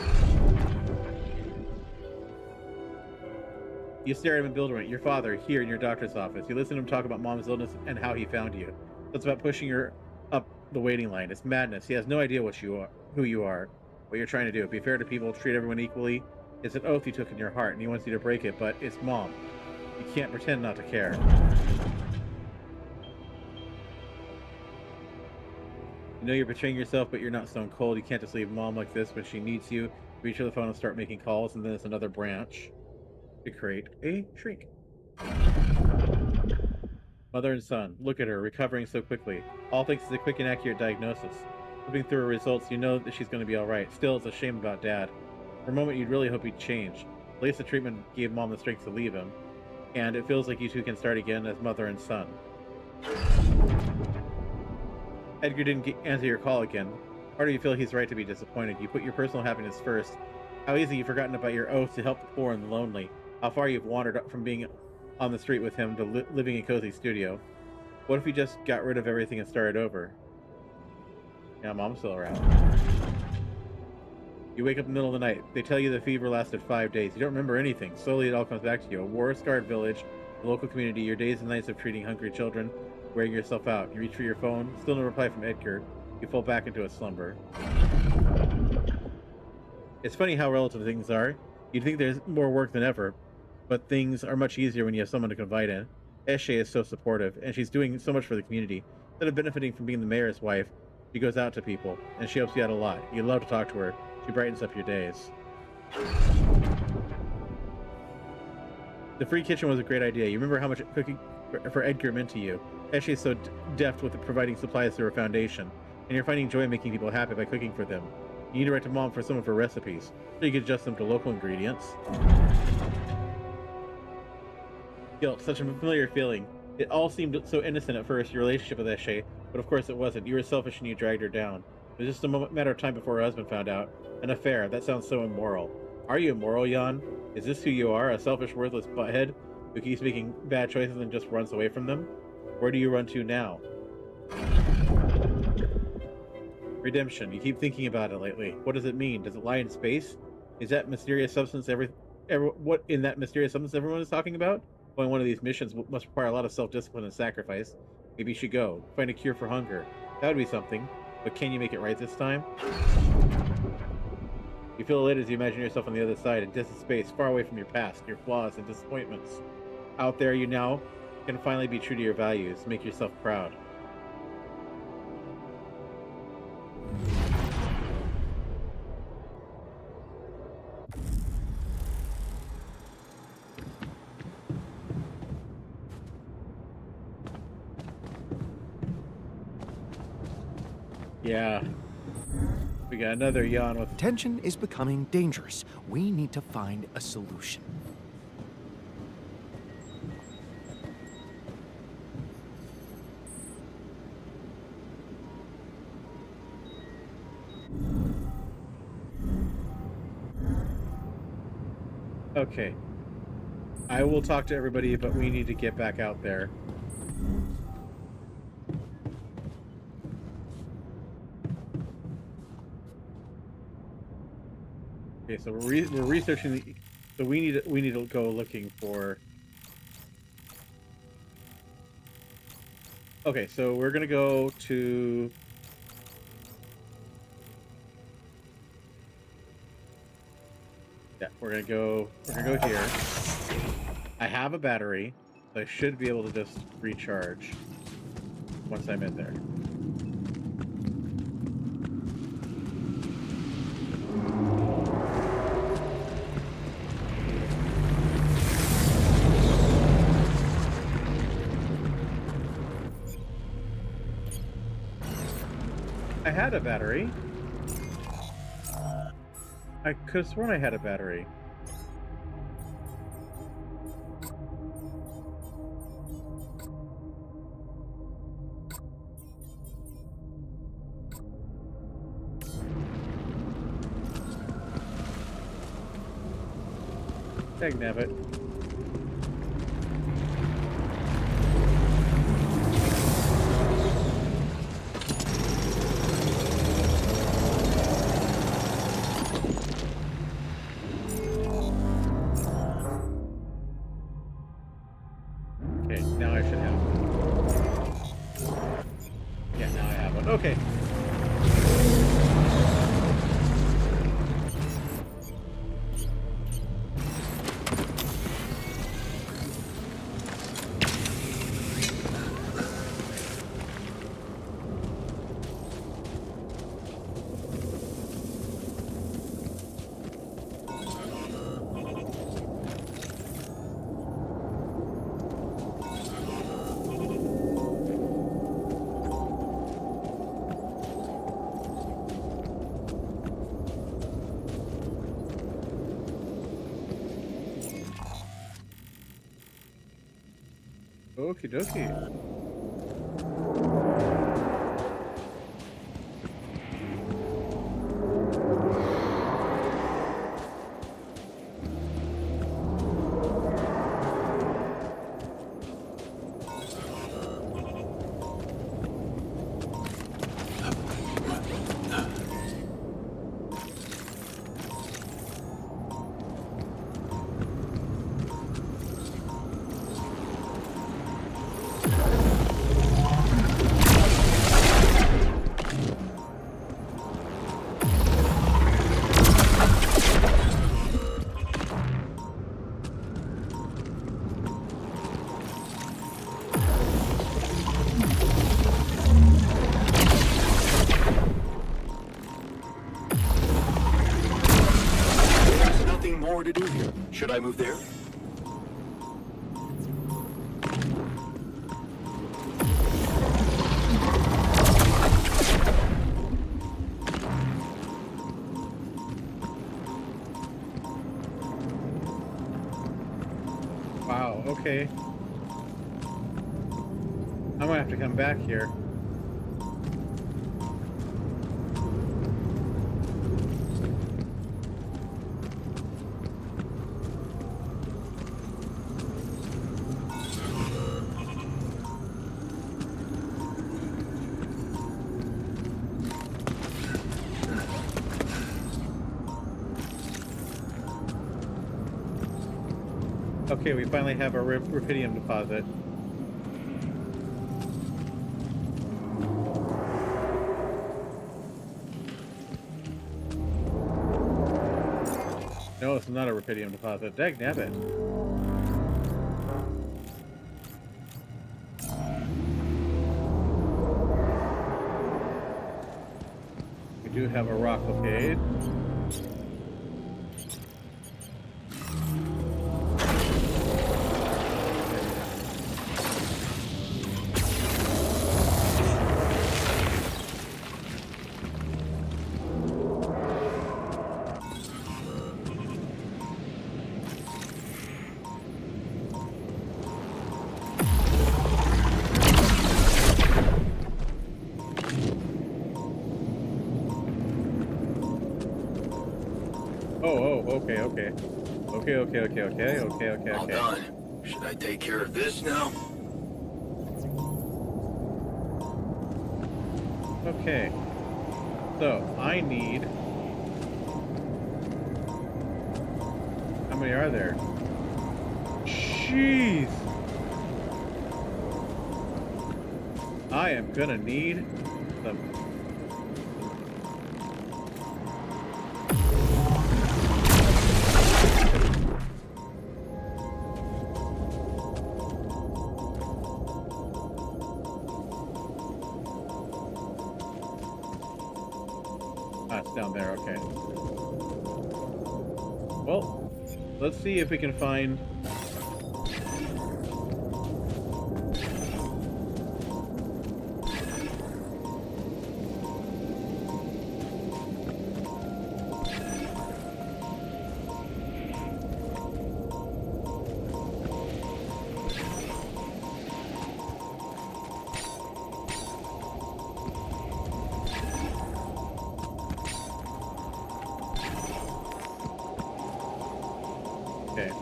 You stare at him in bewilderment. Your father, here in your doctor's office. You listen to him talk about Mom's illness and how he found you. It's about pushing her up the waiting line. It's madness. He has no idea who you are, what you're trying to do. Be fair to people, treat everyone equally. It's an oath you took in your heart, and he wants you to break it, but it's Mom. You can't pretend not to care. You know you're betraying yourself, but you're not stone cold. You can't just leave Mom like this when she needs you. Reach for the phone and start making calls, and then it's another branch to create a shrink. Mother and son, look at her, recovering so quickly. All thanks to the quick and accurate diagnosis. Flipping through her results, you know that she's going to be alright. Still, it's a shame about Dad. For a moment, you'd really hope he'd change. At least the treatment gave Mom the strength to leave him. And it feels like you two can start again as mother and son. Edgar didn't answer your call again. Part of you feel he's right to be disappointed. You put your personal happiness first. How easy you've forgotten about your oath to help the poor and the lonely. How far you've wandered from being on the street with him to living in a cozy studio. What if you just got rid of everything and started over? Yeah, Mom's still around. You wake up in the middle of the night. They tell you the fever lasted 5 days. You don't remember anything. Slowly it all comes back to you. A war-scarred village, a local community, your days and nights of treating hungry children, wearing yourself out. You reach for your phone. Still no reply from Edgar. You fall back into a slumber. It's funny how relative things are. You'd think there's more work than ever, but things are much easier when you have someone to confide in. Eshe is so supportive, and she's doing so much for the community. Instead of benefiting from being the mayor's wife, she goes out to people, and she helps you out a lot. You love to talk to her. She brightens up your days. The free kitchen was a great idea. You remember how much cooking for Edgar meant to you. Eshe is so deft with providing supplies through her foundation, and you're finding joy making people happy by cooking for them. You need to write to Mom for some of her recipes, so you can adjust them to local ingredients. Guilt, such a familiar feeling. It all seemed so innocent at first, your relationship with Eshe, but of course it wasn't. You were selfish and you dragged her down. It was just a matter of time before her husband found out. An affair, that sounds so immoral. Are you immoral, Jan? Is this who you are, a selfish, worthless butthead who keeps making bad choices and just runs away from them? Where do you run to now? Redemption. You keep thinking about it lately. What does it mean? Does it lie in space? Is that mysterious substance what in that mysterious substance everyone is talking about? Going one of these missions must require a lot of self-discipline and sacrifice. Maybe you should go. Find a cure for hunger. That would be something. But can you make it right this time? You feel elated as you imagine yourself on the other side, in distant space, far away from your past, your flaws and disappointments. Out there, you now can finally be true to your values. Make yourself proud. Yeah. We got another yawn with... Tension is becoming dangerous. We need to find a solution. Okay. I will talk to everybody, but we need to get back out there. Okay, so we're researching the. So we need to go looking for. Okay, so we're gonna go to. Yeah, we're gonna go here. I have a battery, so I should be able to just recharge once I'm in there. I had a battery. I could have sworn I had a battery. Dagnabbit. Okay, now I should have one. Yeah, now I have one. Okay. Okie dokie. More to do here. Should I move there? Wow, okay. I'm gonna have to come back here. Okay, we finally have a rubidium deposit. No, it's not a rubidium deposit. Dagnabbit. We do have a rockocade. Okay. All done. Should I take care of this now? Okay. So, I need... How many are there? Jeez! I am gonna need some... Ah, it's down there, okay. Well, let's see if we can find... Okay.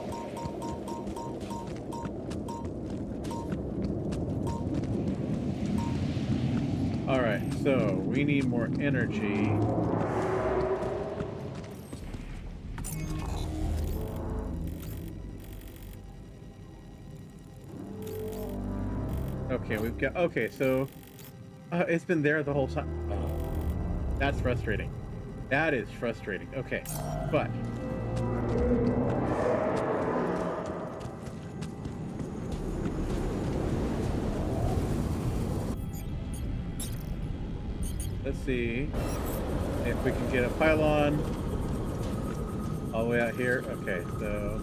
Alright, so we need more energy. Okay, we've got... Okay, so... it's been there the whole time. Oh, that's frustrating. That is frustrating. Okay, but... Let's see if we can get a pylon all the way out here. Okay, so...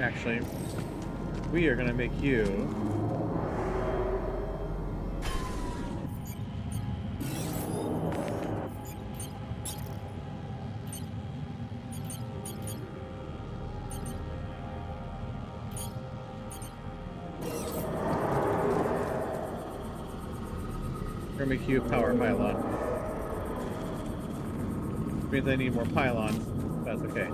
Actually, we are going to make you... We're going to make you a power pylon. Which means I need more pylons. That's okay.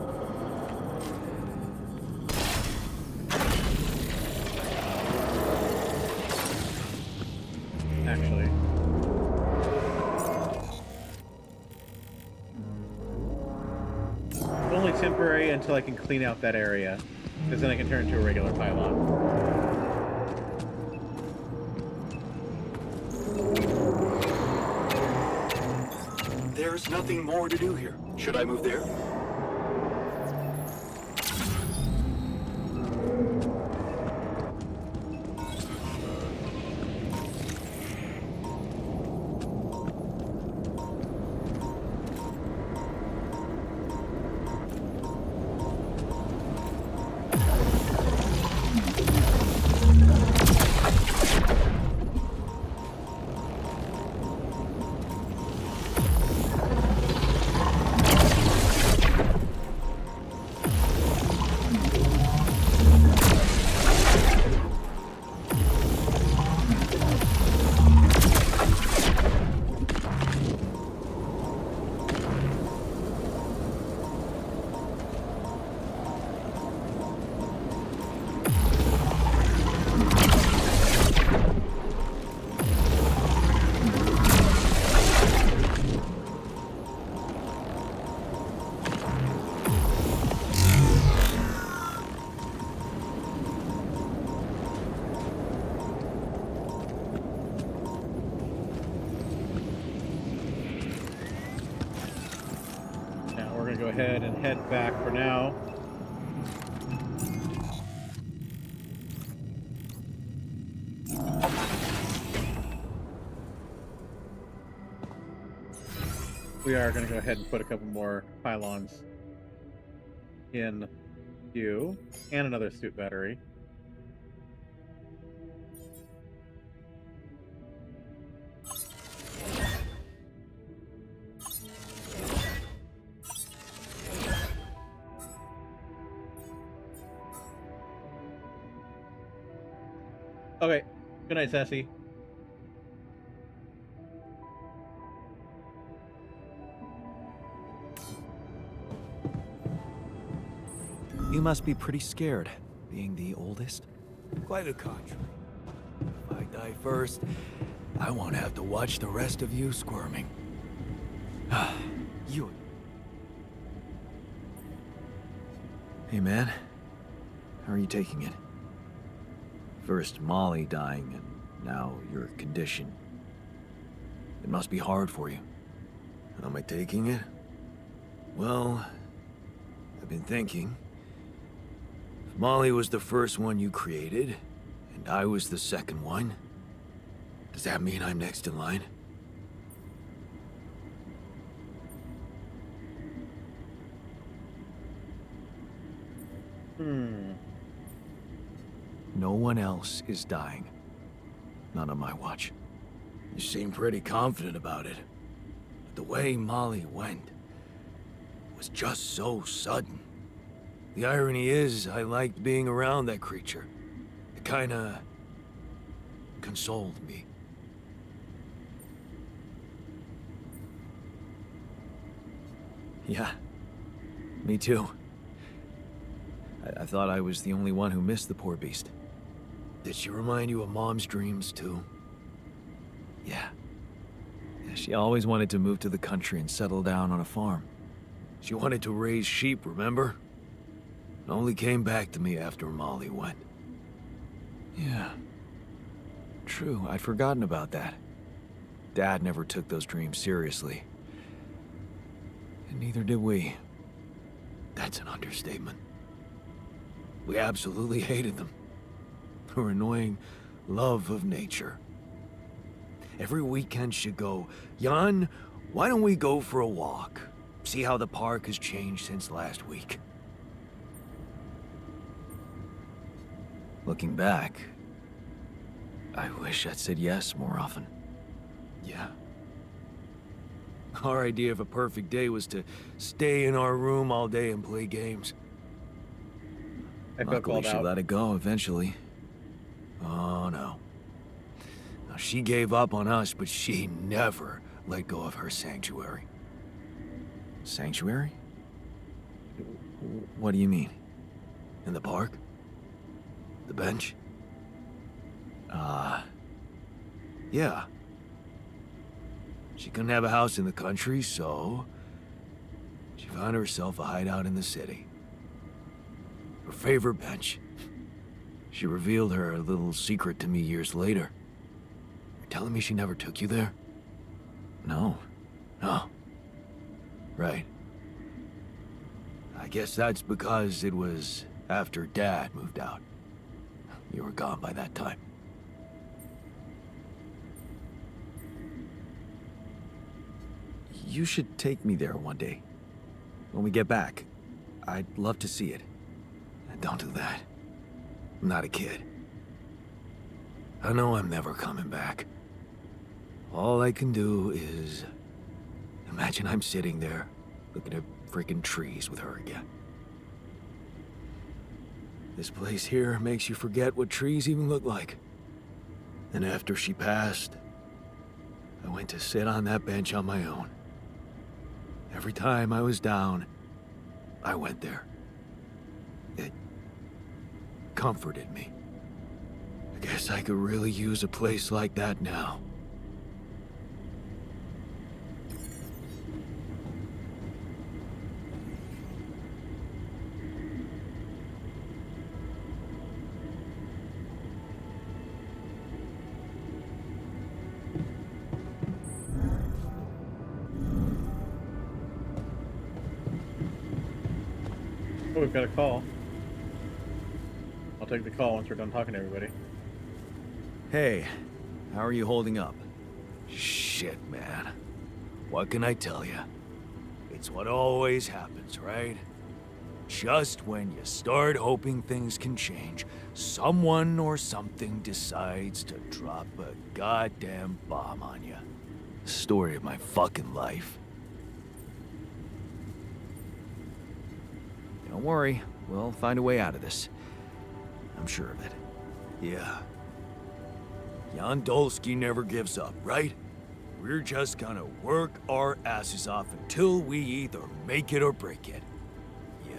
Actually. Only temporary until I can clean out that area, because then I can turn into a regular pylon. There's nothing more to do here. Should I move there? Go ahead and head back for now. We are going to go ahead and put a couple more pylons in queue and another suit battery. Okay. Good night, Sassy. You must be pretty scared, being the oldest. Quite the contrary. If I die first, I won't have to watch the rest of you squirming. You... Hey, man. How are you taking it? First Molly dying, and now your condition. It must be hard for you. How am I taking it? Well, I've been thinking. If Molly was the first one you created, and I was the second one, does that mean I'm next in line? No one else is dying. Not on my watch. You seem pretty confident about it. But the way Molly went was just so sudden. The irony is, I liked being around that creature. It kinda... consoled me. Yeah, me too. I thought I was the only one who missed the poor beast. Did she remind you of Mom's dreams, too? Yeah. She always wanted to move to the country and settle down on a farm. She wanted to raise sheep, remember? It only came back to me after Molly went. Yeah. True, I'd forgotten about that. Dad never took those dreams seriously. And neither did we. That's an understatement. We absolutely hated them. Her annoying love of nature. Every weekend she'd go, Jan, why don't we go for a walk? See how the park has changed since last week. Looking back, I wish I'd said yes more often. Yeah. Our idea of a perfect day was to stay in our room all day and play games. I felt Luckily, called she out. let it go eventually. Oh, no. Now, she gave up on us, but she never let go of her sanctuary. Sanctuary? What do you mean? In the park? The bench? Yeah. She couldn't have a house in the country, so... she found herself a hideout in the city. Her favorite bench. She revealed her little secret to me years later. You're telling me she never took you there? No. No. Right. I guess that's because it was after Dad moved out. You were gone by that time. You should take me there one day. When we get back. I'd love to see it. Don't do that. I'm not a kid. I know I'm never coming back. All I can do is... imagine I'm sitting there, looking at freaking trees with her again. This place here makes you forget what trees even look like. And after she passed, I went to sit on that bench on my own. Every time I was down, I went there. It comforted me. I guess I could really use a place like that now. Oh, we've got a call. I'll take the call once we're done talking to everybody. Hey, how are you holding up? Shit, man. What can I tell you? It's what always happens, right? Just when you start hoping things can change, someone or something decides to drop a goddamn bomb on you. Story of my fucking life. Don't worry, we'll find a way out of this. I'm sure of it. Yeah. Jan Dolsky never gives up, right? We're just gonna work our asses off until we either make it or break it. Yeah.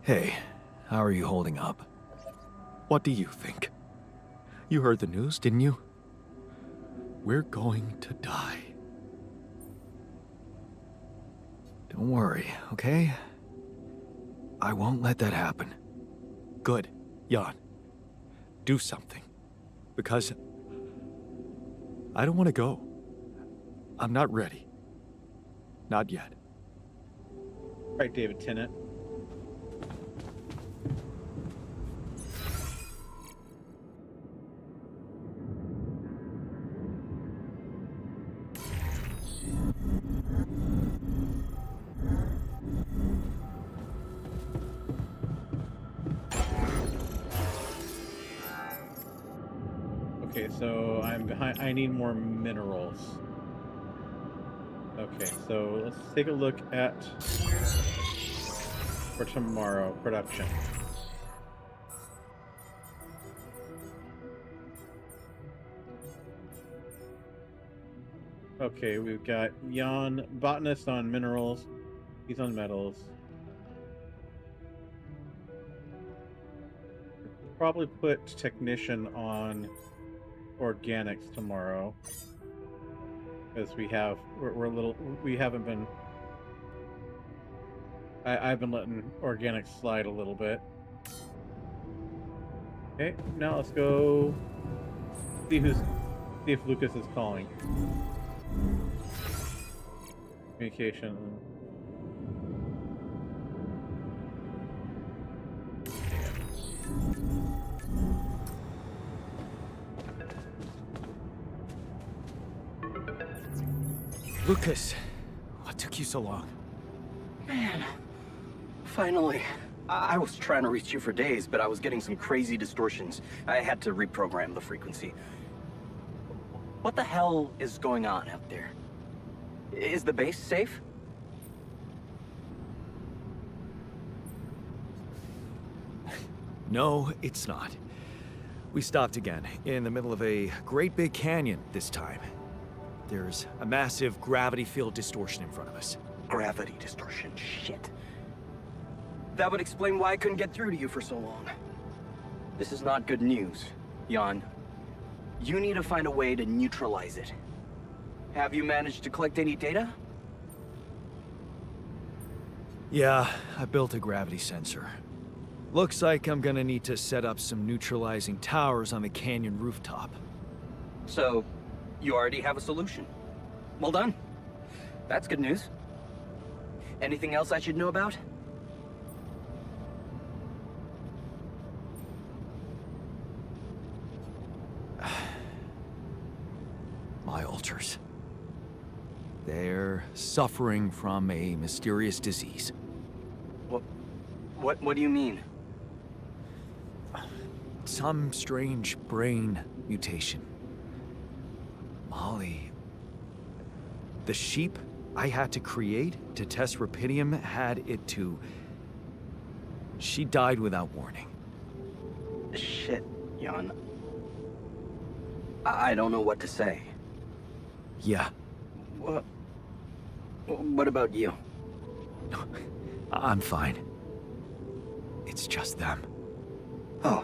Hey, how are you holding up? What do you think? You heard the news, didn't you? We're going to die. Don't worry, okay? I won't let that happen. Good, Jan. Do something. Because I don't want to go. I'm not ready. Not yet. Right, David Tennant. Okay, so I'm behind. I need more minerals. Okay, so let's take a look at for tomorrow production. Okay, we've got Jan, botanist on minerals. He's on metals. Probably put technician on organics tomorrow, because we're a little, we haven't been, I've been letting organics slide a little bit. Okay, now let's go see if Lucas is calling. Communication. Lucas, what took you so long? Man, finally. I was trying to reach you for days, but I was getting some crazy distortions. I had to reprogram the frequency. What the hell is going on out there? Is the base safe? No, it's not. We stopped again, in the middle of a great big canyon this time. There's a massive gravity field distortion in front of us. Gravity distortion, shit. That would explain why I couldn't get through to you for so long. This is not good news, Jan. You need to find a way to neutralize it. Have you managed to collect any data? Yeah, I built a gravity sensor. Looks like I'm gonna need to set up some neutralizing towers on the canyon rooftop. So, you already have a solution. Well done. That's good news. Anything else I should know about? My altars. They're suffering from a mysterious disease. What do you mean? Some strange brain mutation. Molly. The sheep I had to create to test rupidium had it too. She died without warning. Shit, Jan. I don't know what to say. Yeah. What about you? I'm fine. It's just them. Oh.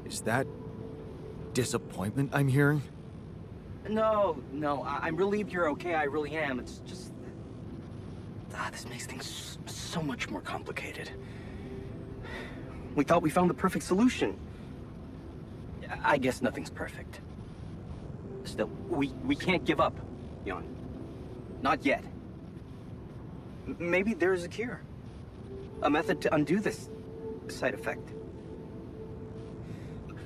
Is that disappointment I'm hearing? No, I'm relieved you're okay, I really am. It's just... this makes things so much more complicated. We thought we found the perfect solution. I guess nothing's perfect. Still, we can't give up, Jan. Not yet. Maybe there's a cure. A method to undo this side effect.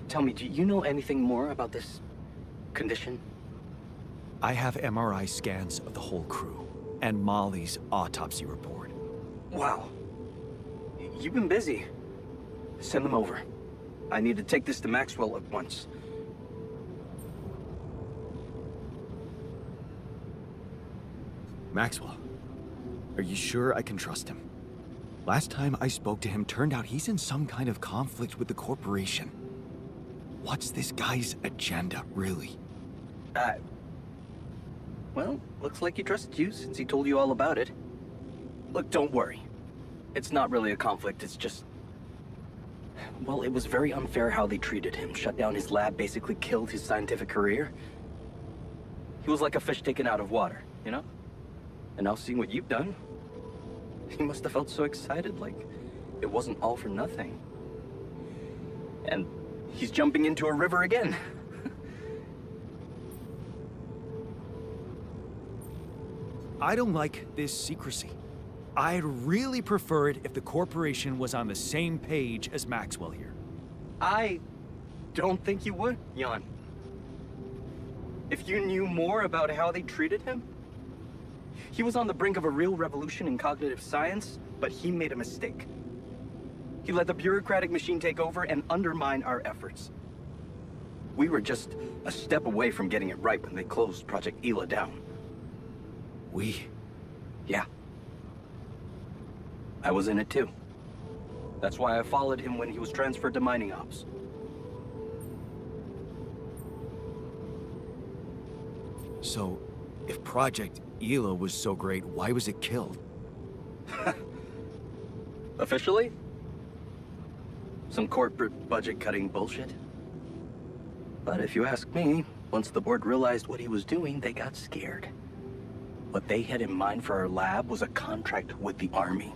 tell me, do you know anything more about this condition? I have MRI scans of the whole crew, and Molly's autopsy report. Wow. You've been busy. Send them over. I need to take this to Maxwell at once. Maxwell, are you sure I can trust him? Last time I spoke to him, turned out he's in some kind of conflict with the corporation. What's this guy's agenda, really? Well, looks like he trusted you since he told you all about it. Look, don't worry. It's not really a conflict, it's just... Well, it was very unfair how they treated him. Shut down his lab, basically killed his scientific career. He was like a fish taken out of water, you know? And now seeing what you've done, he must have felt so excited, like it wasn't all for nothing. And he's jumping into a river again. I don't like this secrecy. I'd really prefer it if the corporation was on the same page as Maxwell here. I don't think you would, Jan. If you knew more about how they treated him, he was on the brink of a real revolution in cognitive science, but he made a mistake. He let the bureaucratic machine take over and undermine our efforts. We were just a step away from getting it right when they closed Project Ela down. Yeah. I was in it too. That's why I followed him when he was transferred to mining ops. So, if Project Ela was so great, why was it killed? Officially? Some corporate budget-cutting bullshit. But if you ask me, once the board realized what he was doing, they got scared. What they had in mind for our lab was a contract with the Army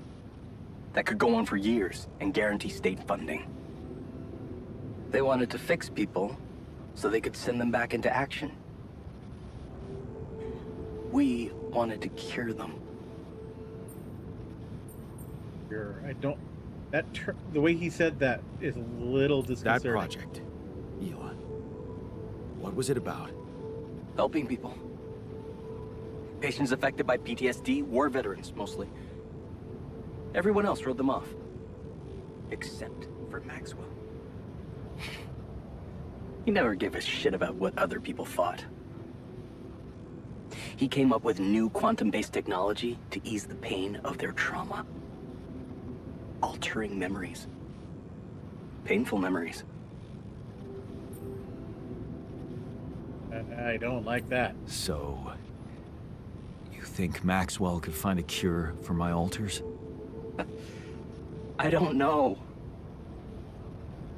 that could go on for years and guarantee state funding. They wanted to fix people so they could send them back into action. We wanted to cure them. The way he said that is a little disconcerting. That project, Ela. What was it about? Helping people. Patients affected by PTSD, war veterans mostly. Everyone else wrote them off. Except for Maxwell. He never gave a shit about what other people thought. He came up with new quantum-based technology to ease the pain of their trauma. Altering memories. Painful memories. I don't like that. So, you think Maxwell could find a cure for my alters? I don't know.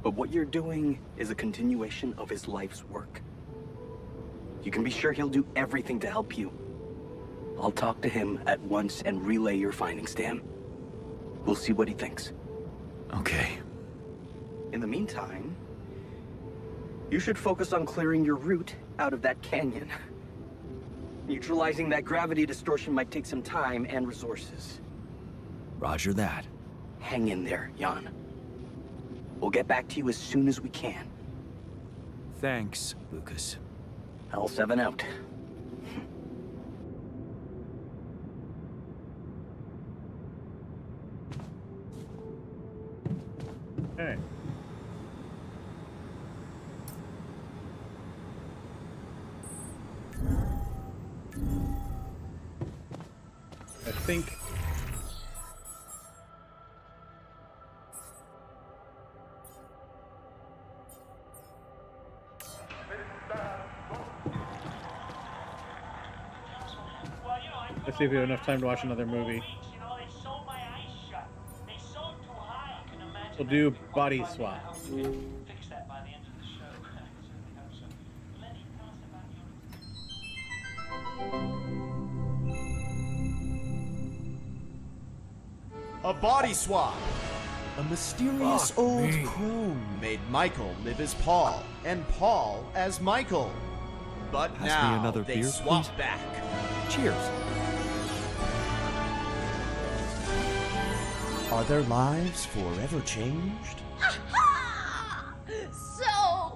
But what you're doing is a continuation of his life's work. You can be sure he'll do everything to help you. I'll talk to him at once and relay your findings to him. We'll see what he thinks. Okay. In the meantime, you should focus on clearing your route out of that canyon. Neutralizing that gravity distortion might take some time and resources. Roger that. Hang in there, Jan. We'll get back to you as soon as we can. Thanks, Lucas. L7 out. Okay. I think let's see if we have enough time to watch another movie. We'll do body swap. A body swap. A mysterious Fuck old me. crone made Michael live as Paul, and Paul as Michael. But Pass me now another they beer, swap please. back. Cheers. Are their lives forever changed? So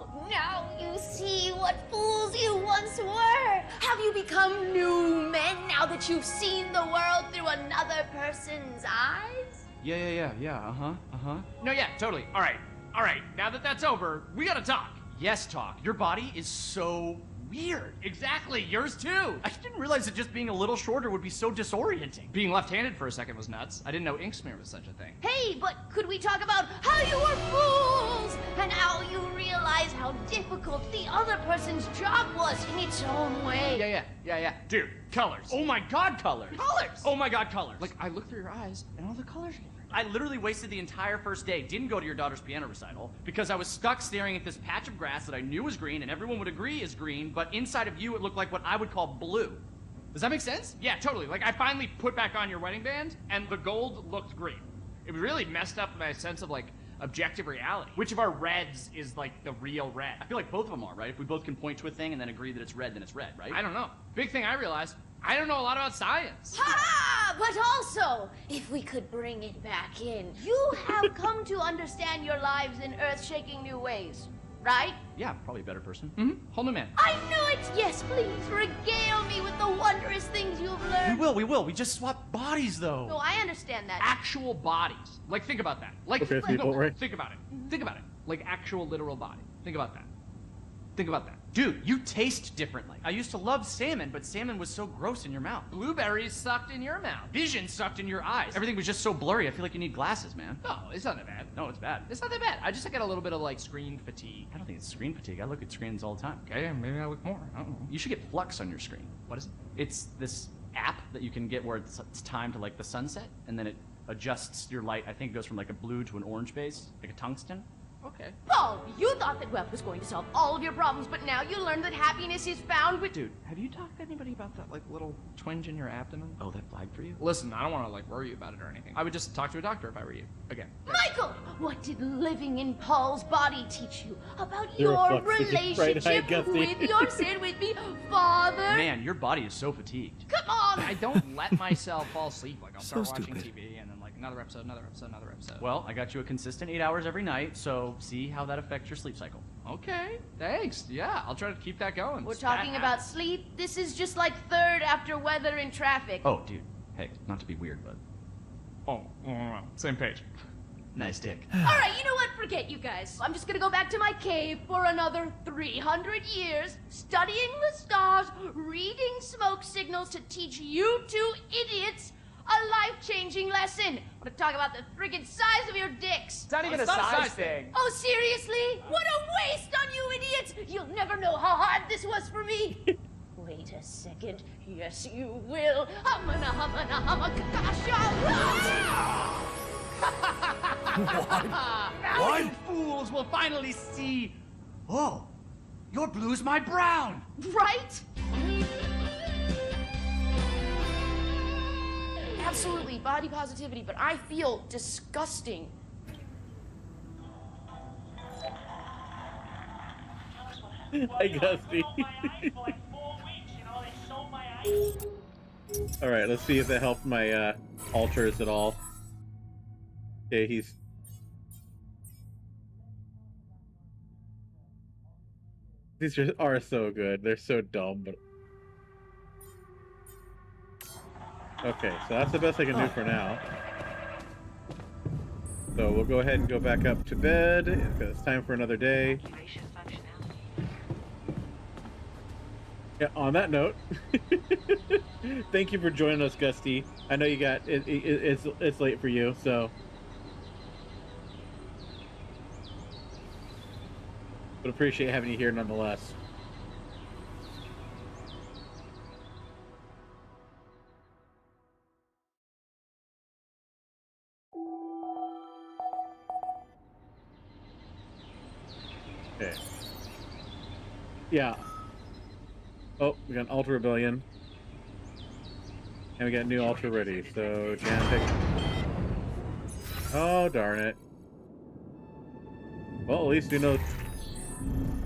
see what fools you once were? Have you become new men now that you've seen the world through another person's eyes? Yeah. No, yeah, totally. All right. Now that that's over, we gotta talk. Yes, talk. Your body is so weird. Exactly. Yours too. I didn't realize that just being a little shorter would be so disorienting. Being left-handed for a second was nuts. I didn't know ink smear was such a thing. Hey, but could we talk about how you were fools and how you realized how difficult the other person's job was in its own way? Yeah. Dude, colors. Oh my god, colors! Colors! Oh my god, colors! Like, I looked through your eyes, and all the colors are different. I literally wasted the entire first day, didn't go to your daughter's piano recital, because I was stuck staring at this patch of grass that I knew was green and everyone would agree is green, but inside of you it looked like what I would call blue. Does that make sense? Yeah, totally. Like, I finally put back on your wedding band, and the gold looked green. It really messed up my sense of, like, objective reality. Which of our reds is, like, the real red? I feel like both of them are, right? If we both can point to a thing and then agree that it's red, then it's red, right? I don't know. Big thing I realized, I don't know a lot about science. Ha! But also, if we could bring it back in, you have come to understand your lives in earth-shaking new ways, right? Yeah, probably a better person. Mm-hmm. Whole new man. I knew it! Yes, please, regale me with the wondrous things you've learned. We will. We just swap bodies, though. No, I understand that. Actual bodies. Like, think about that. Like, Okay, people, right? Think about it. Think about it. Like, actual literal body. Think about that. Think about that. Dude, you taste differently. I used to love salmon, but salmon was so gross in your mouth. Blueberries sucked in your mouth. Vision sucked in your eyes. Everything was just so blurry. I feel like you need glasses, man. No, it's not that bad. No, it's bad. It's not that bad. I just get a little bit of, like, screen fatigue. I don't think it's screen fatigue. I look at screens all the time. Okay, maybe I look more. I don't know. You should get Flux on your screen. What is it? It's this app that you can get where it's time to, like, the sunset, and then it adjusts your light. I think it goes from, like, a blue to an orange base, like a tungsten. Okay. Paul, you thought that web was going to solve all of your problems, but now you learned that happiness is found with... Dude, have you talked to anybody about that, like, little twinge in your abdomen? Oh, that flag for you? Listen, I don't want to, like, worry you about it or anything. I would just talk to a doctor if I were you. Again. Michael, what did living in Paul's body teach you about You're your a fuck, relationship right, Gusty. with your sin with me, Father? Man, your body is so fatigued. Come on! I don't let myself fall asleep. Like, I'll So start watching stupid. TV and then, like, another episode. Well, I got you a consistent 8 hours every night, so see how that affects your sleep cycle. Okay, thanks. Yeah, I'll try to keep that going. We're talking about sleep. This is just like third after weather in traffic. Oh, dude. Hey, not to be weird, but... Oh, same page. Nice dick. Alright, you know what? Forget you guys. I'm just gonna go back to my cave for another 300 years, studying the stars, reading smoke signals to teach you two idiots a life-changing lesson. I want to talk about the friggin' size of your dicks. It's not even a size thing. Oh, seriously? What a waste on you idiots! You'll never know how hard this was for me. Wait a second. Yes, you will. Humana, What? You fools will finally see... Oh, your blue's my brown. Right? Absolutely, body positivity, but I feel disgusting. Hi, Gusty. All right, let's see if that helped my alters at all. Okay, these are so good. They're so dumb, but okay, so that's the best I can do for now. So we'll go ahead and go back up to bed because it's time for another day. Yeah, on that note, thank you for joining us, Gusty. I know you got it's late for you, so but appreciate having you here nonetheless. Okay. Yeah. Oh, we got an Ultra Rebellion. And we got new Ultra ready, so Jan pick. Oh, darn it. Well, at least we know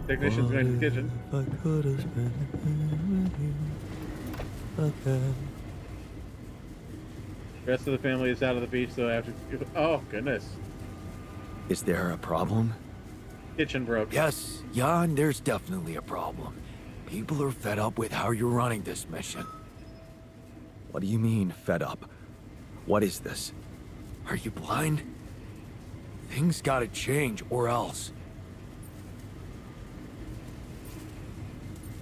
technician's going to the kitchen. I could have spent again. The rest of the family is out of the beach, so I have to... Oh, goodness. Is there a problem? Kitchen broke. Yes, Jan, there's definitely a problem. People are fed up with how you're running this mission. What do you mean, fed up? What is this? Are you blind? Things gotta change, or else.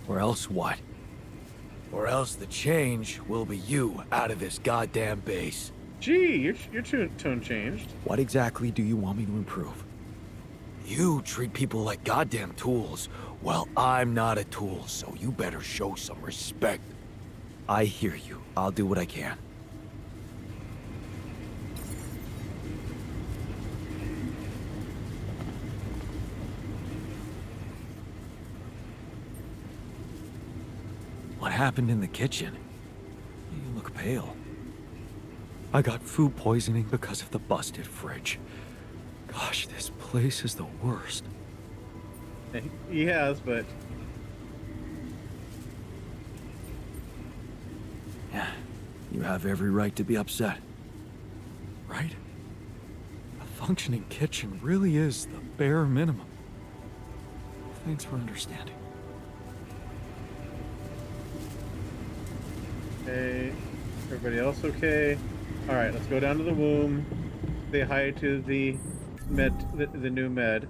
Or else what? Or else the change will be you out of this goddamn base. Gee, your tone changed. What exactly do you want me to improve? You treat people like goddamn tools. Well, I'm not a tool, so you better show some respect. I hear you. I'll do what I can. What happened in the kitchen? You look pale. I got food poisoning because of the busted fridge. Gosh, this place is the worst. He has, but Yeah, you have every right to be upset. Right? A functioning kitchen really is the bare minimum. Thanks for understanding. okay. Everybody else okay? All right, let's go down to the womb. Say hi to the the new med.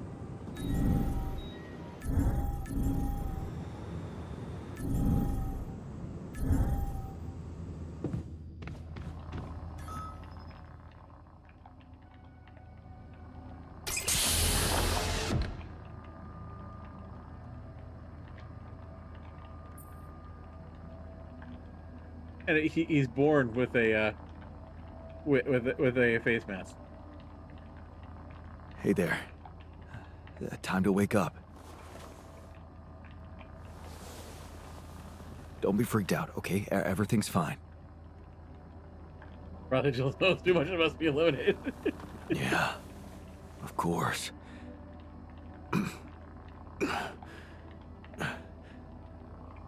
And he's born with a with a face mask. Hey there. Time to wake up. Don't be freaked out, okay? Everything's fine. Probably just knows too much and must be eliminated. Yeah, of course.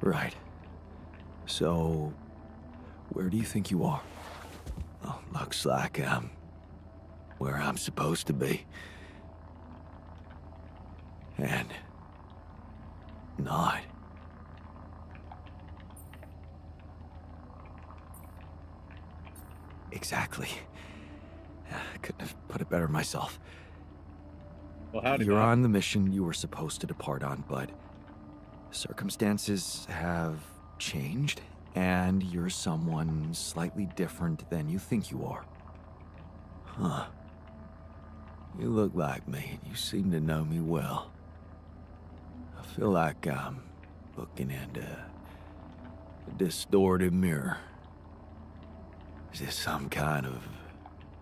Right. So, where do you think you are? Well, looks like I'm where I'm supposed to be. And not. Exactly. I couldn't have put it better myself. Well, howdy. You're Doc. on the mission you were supposed to depart on, but circumstances have changed, and you're someone slightly different than you think you are. Huh. You look like me, and you seem to know me well. I feel like I'm looking into a distorted mirror. Is this some kind of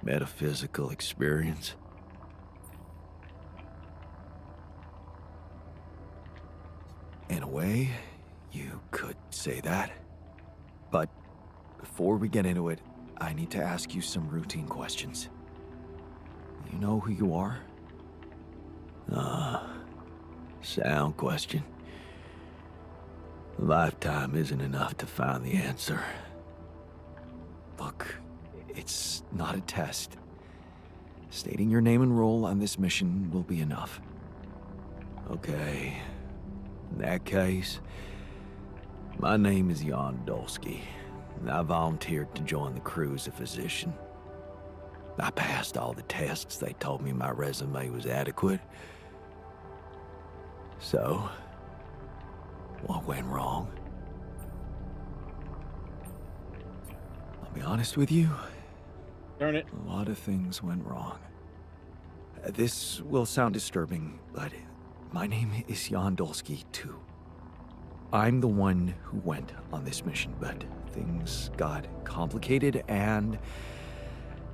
metaphysical experience? In a way, you could say that. But before we get into it, I need to ask you some routine questions. You know who you are? Sound question. A lifetime isn't enough to find the answer. Look, it's not a test. Stating your name and role on this mission will be enough. Okay. In that case, my name is Jan Dolsky, and I volunteered to join the crew as a physician. I passed all the tests. They told me my resume was adequate. So, what went wrong? I'll be honest with you. Darn it. A lot of things went wrong. This will sound disturbing, but my name is Jan Dolsky, too. I'm the one who went on this mission, but things got complicated and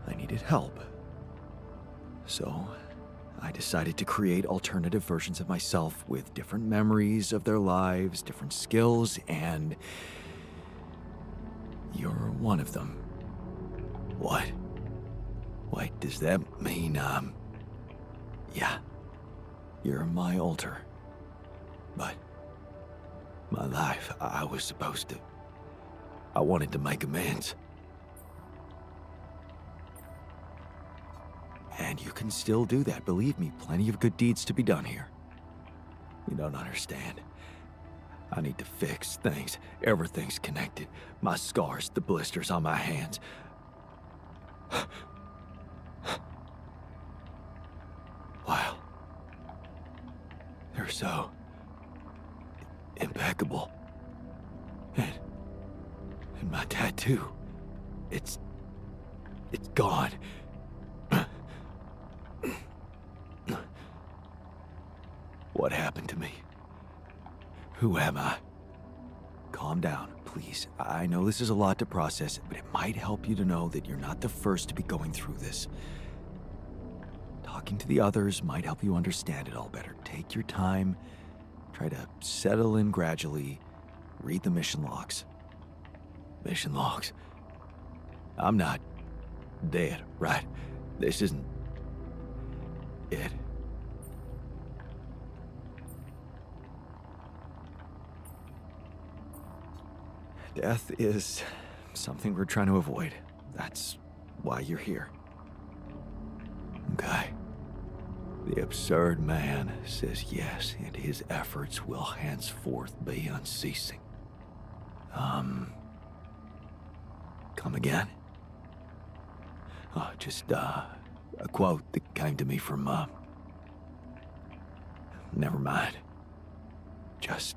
I needed help. So, I decided to create alternative versions of myself with different memories of their lives, different skills, and you're one of them. What? Wait, does that mean, yeah. You're my alter. But my life, I was supposed to. I wanted to make amends. And you can still do that. Believe me, plenty of good deeds to be done here. You don't understand. I need to fix things. Everything's connected. My scars, the blisters on my hands. Wow. They're so impeccable. And my tattoo, it's gone. What happened to me? Who am I? Calm down, please. I know this is a lot to process, but it might help you to know that you're not the first to be going through this. Talking to the others might help you understand it all better. Take your time. Try to settle in gradually. Read the mission logs. Mission logs. I'm not dead, right? This isn't it. Death is something we're trying to avoid. That's why you're here. Okay. The absurd man says yes, and his efforts will henceforth be unceasing. Come again? Just a quote that came to me from, never mind. Just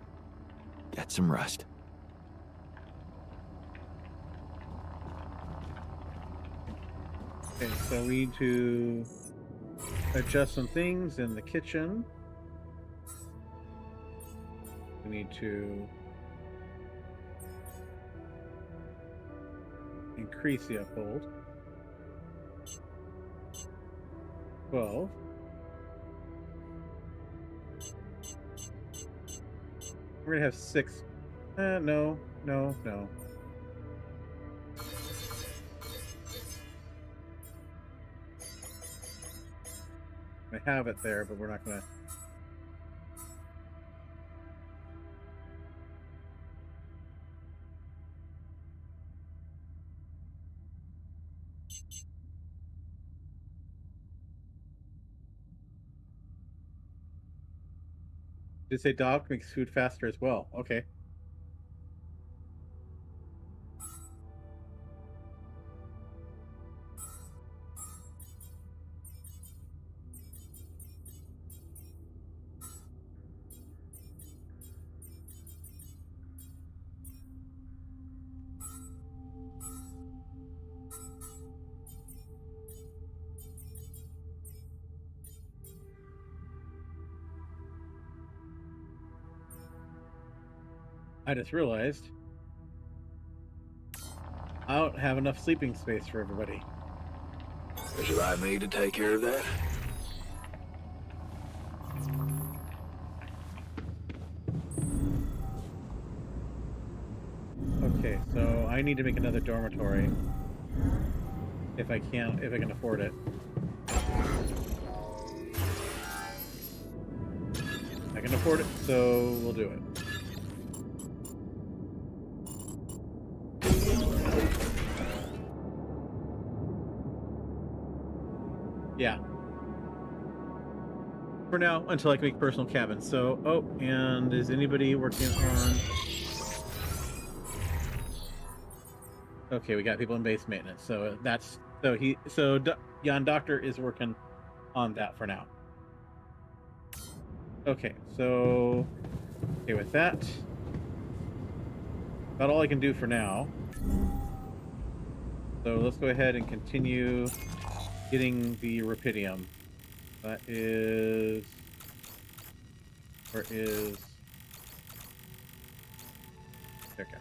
get some rest. Okay, so we need to adjust some things in the kitchen. We need to increase the uphold. 12. We're gonna have 6. No. I have it there, but we're not gonna. Did it say dog makes food faster as well? Okay. I just realized I don't have enough sleeping space for everybody. Would you like me to take care of that? Okay, so I need to make another dormitory. If I can afford it. I can afford it, so we'll do it. Yeah. For now, until I can make personal cabins. So, oh, and is anybody working on... Okay, we got people in base maintenance. So that's... Jan Doctor is working on that for now. Okay, so... Okay, with that... About all I can do for now. So let's go ahead and continue getting the Rapidium. That is... Where is... Okay.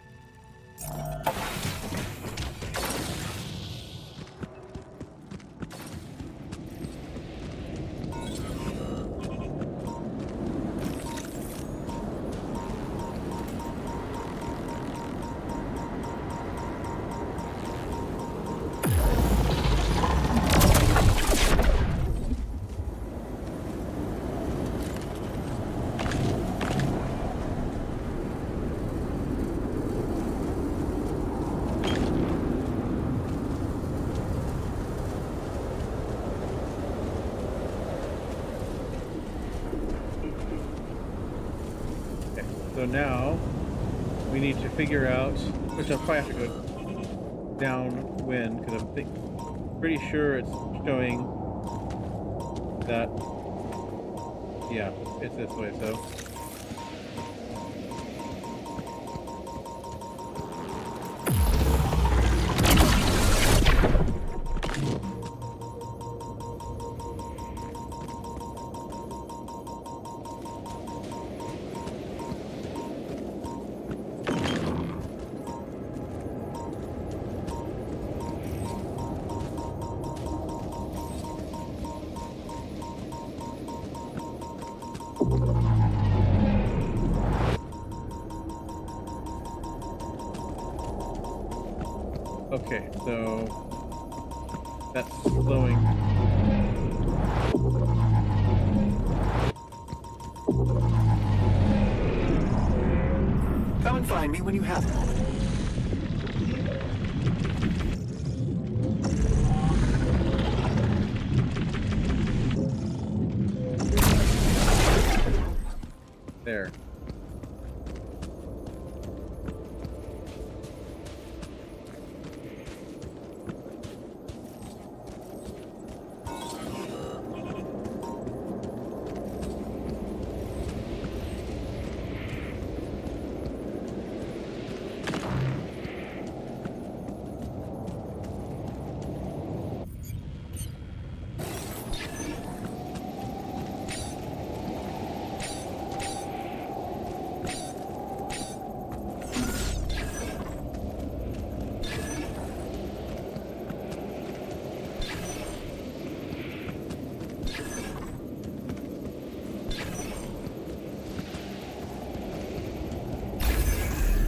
So now we need to figure out, which I'll probably have to go downwind because I'm pretty sure it's showing that, yeah, it's this way. So okay, so that's slowing. Come and find me when you have a moment. There.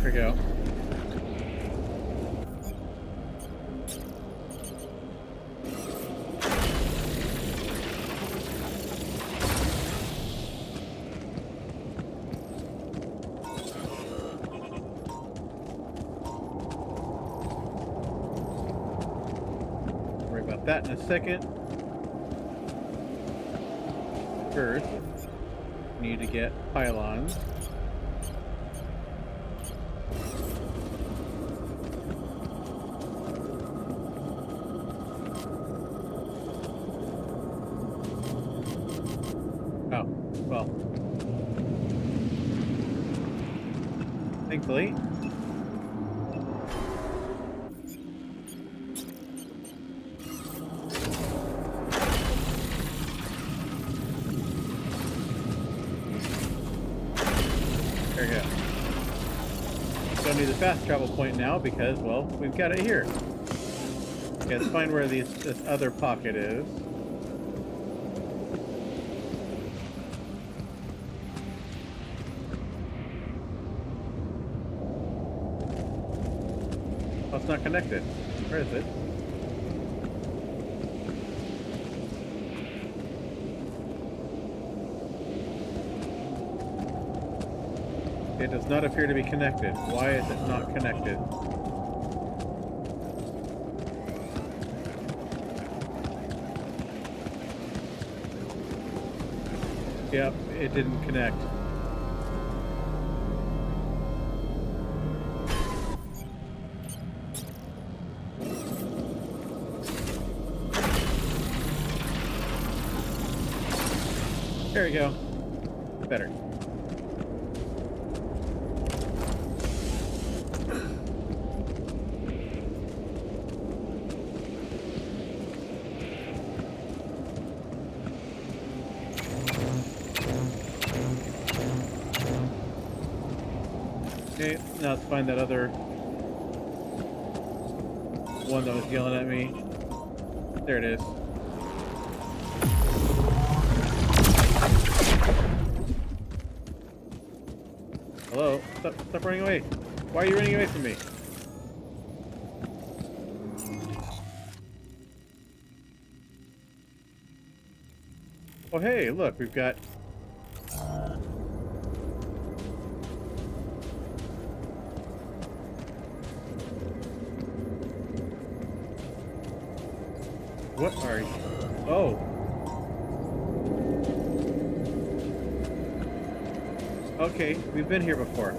There we go. Worry about that in a second. First, need to get pylons. Oh, well. Thankfully. There we go. Don't need the fast travel point now because, well, we've got it here. Okay, let's find where this other pocket is. Oh, it's not connected. Where is it? It does not appear to be connected. Why is it not connected? Yep, it didn't connect. There we go. Better. Okay, now let's find that other one that was yelling at me. There it is. Hello? Stop running away. Why are you running away from me? Oh hey, look, we've got... What are you? Oh. Okay, we've been here before.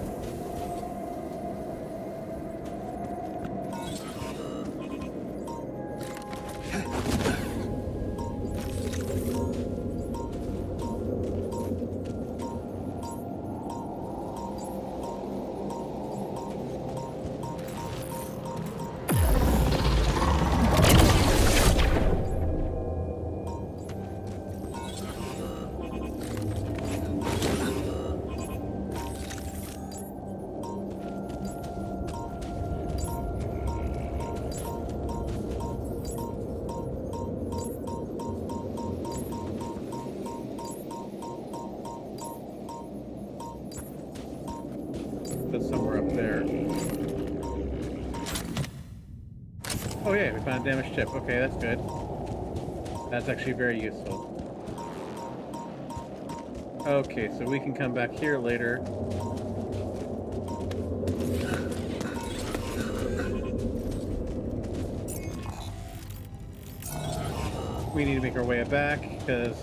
That's somewhere up there. Oh yeah, we found a damaged ship. Okay, that's good. That's actually very useful. Okay, so we can come back here later. We need to make our way back because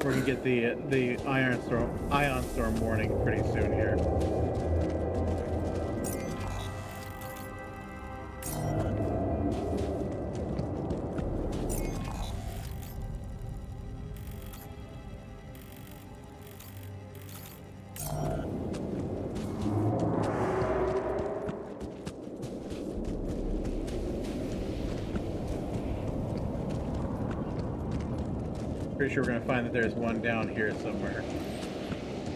we're gonna get the ion storm warning pretty soon here. Pretty sure we're gonna find that there's one down here somewhere.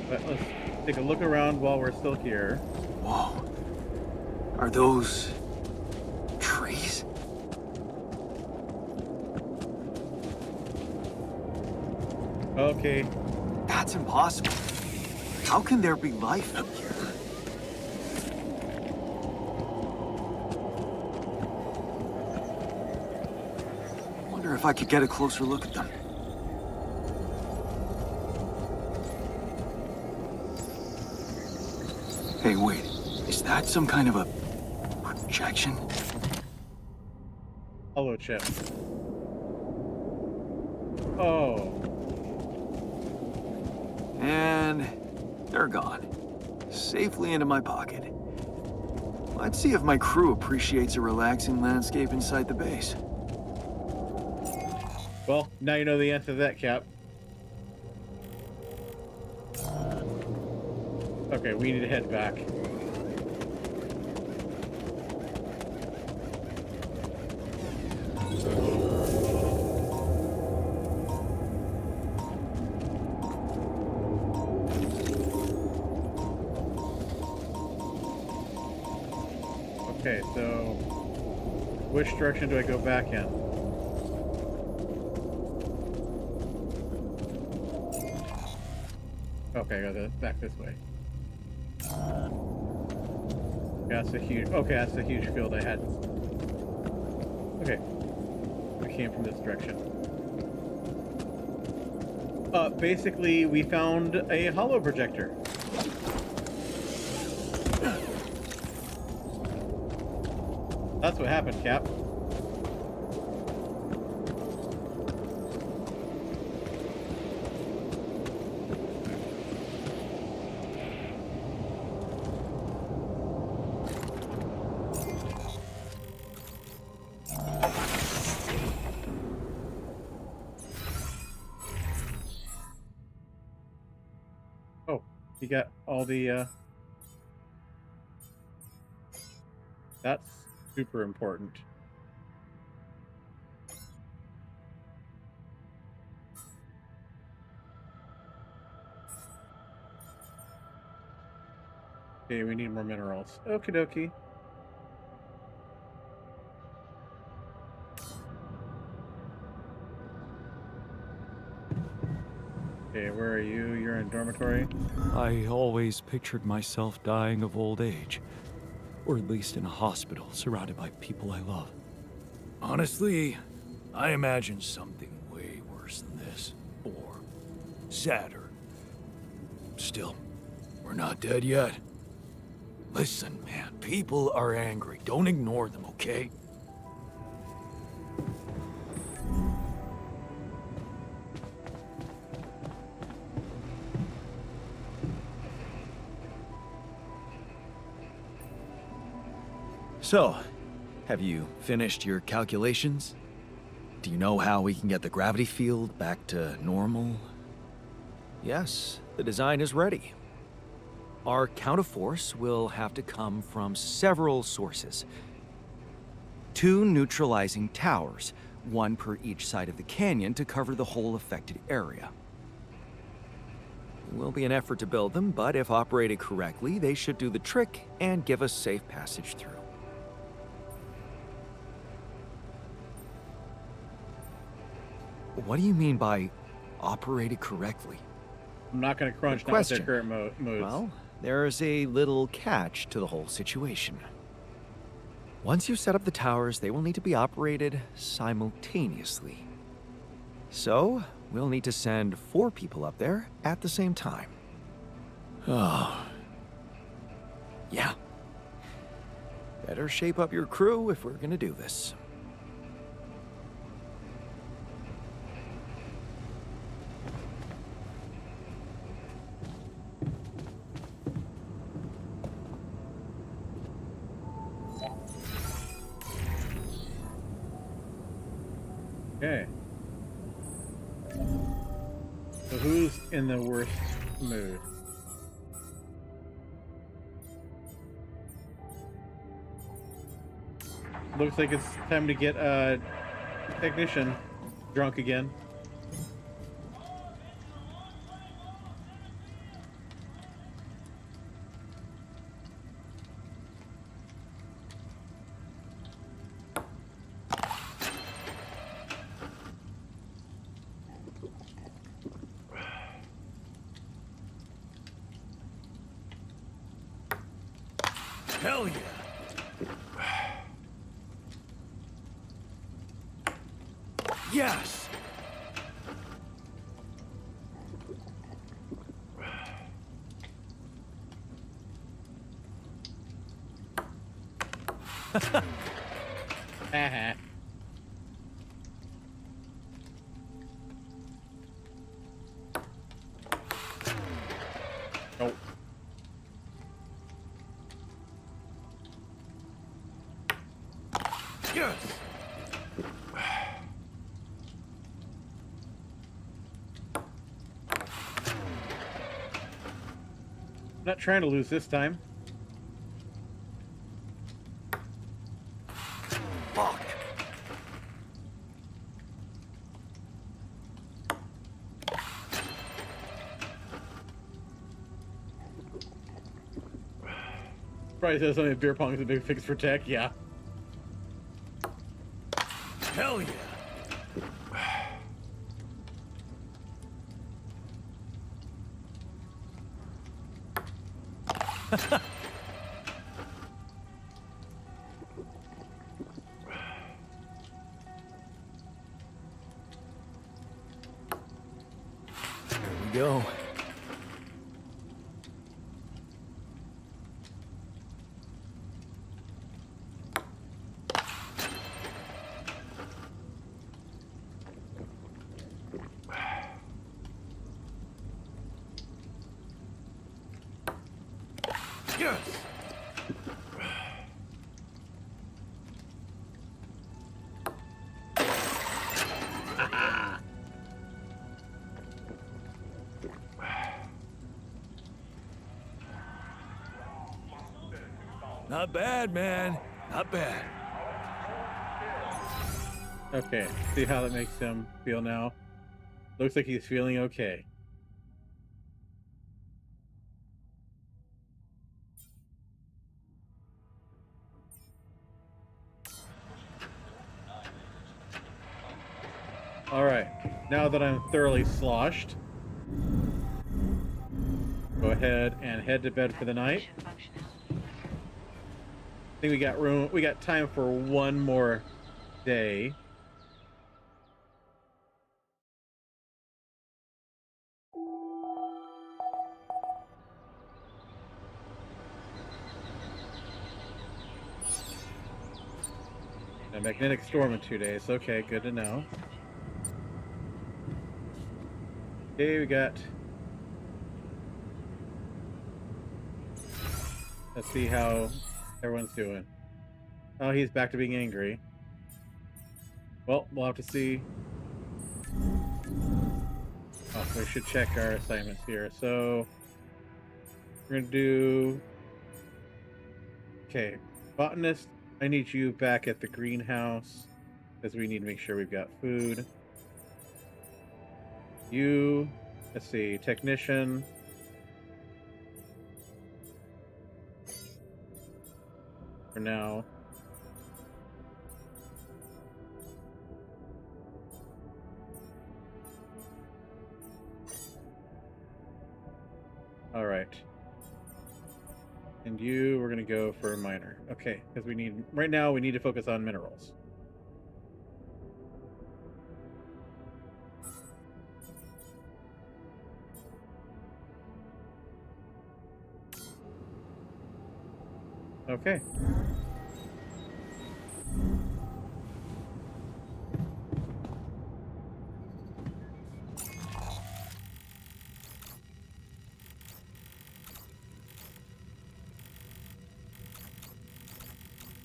But let's take a look around while we're still here. Whoa. Are those trees? Okay. That's impossible. How can there be life in here? I wonder if I could get a closer look at them. Hey, wait. Is that some kind of a projection? Hello, chip. Oh. And they're gone. Safely into my pocket. Let's see if my crew appreciates a relaxing landscape inside the base. Well, now you know the answer to that, Cap. Okay, we need to head back. Okay, so which direction do I go back in? Okay, go back this way. That's a huge. Okay, that's a huge field I had. Okay, we came from this direction. Basically, we found a holo projector. That's what happened, Cap. Oh, you got all the, that's super important. Okay, we need more minerals. Okie dokie. Okay, where are you? You're in dormitory? I always pictured myself dying of old age. Or at least in a hospital, surrounded by people I love. Honestly, I imagined something way worse than this. Or sadder. Still, we're not dead yet. Listen, man, people are angry. Don't ignore them, okay? So, have you finished your calculations? Do you know how we can get the gravity field back to normal? Yes, the design is ready. Our counterforce will have to come from several sources. 2 neutralizing towers, 1 per each side of the canyon to cover the whole affected area. It will be an effort to build them, but if operated correctly, they should do the trick and give us safe passage through. What do you mean by operated correctly? I'm not going to crunch now with their current modes. Well, there's a little catch to the whole situation. Once you set up the towers, they will need to be operated simultaneously. So, we'll need to send 4 people up there at the same time. Oh. Yeah. Better shape up your crew if we're gonna do this. Okay. So who's in the worst mood? Looks like it's time to get a technician drunk again. Hell yeah! Yes! Haha. Nope. Yes! I'm not trying to lose this time. Fuck! Probably says something. Beer pong is a big fix for tech. Yeah. Hell yeah! Here we go. Yes! Not bad, man. Not bad. Okay. See how that makes him feel now. Looks like he's feeling okay. All right. Now that I'm thoroughly sloshed, go ahead and head to bed for the night. I think we got room. We got time for one more day. A magnetic storm in 2 days. Okay, good to know. Okay, we got. Let's see how everyone's doing. Oh, he's back to being angry. Well, we'll have to see. Oh, we should check our assignments here. So we're gonna do. Okay, botanist. I need you back at the greenhouse because we need to make sure we've got food. You, let's see, technician. For now. All right. And you, we're gonna go for a miner. Okay, because we need right now we need to focus on minerals. Okay.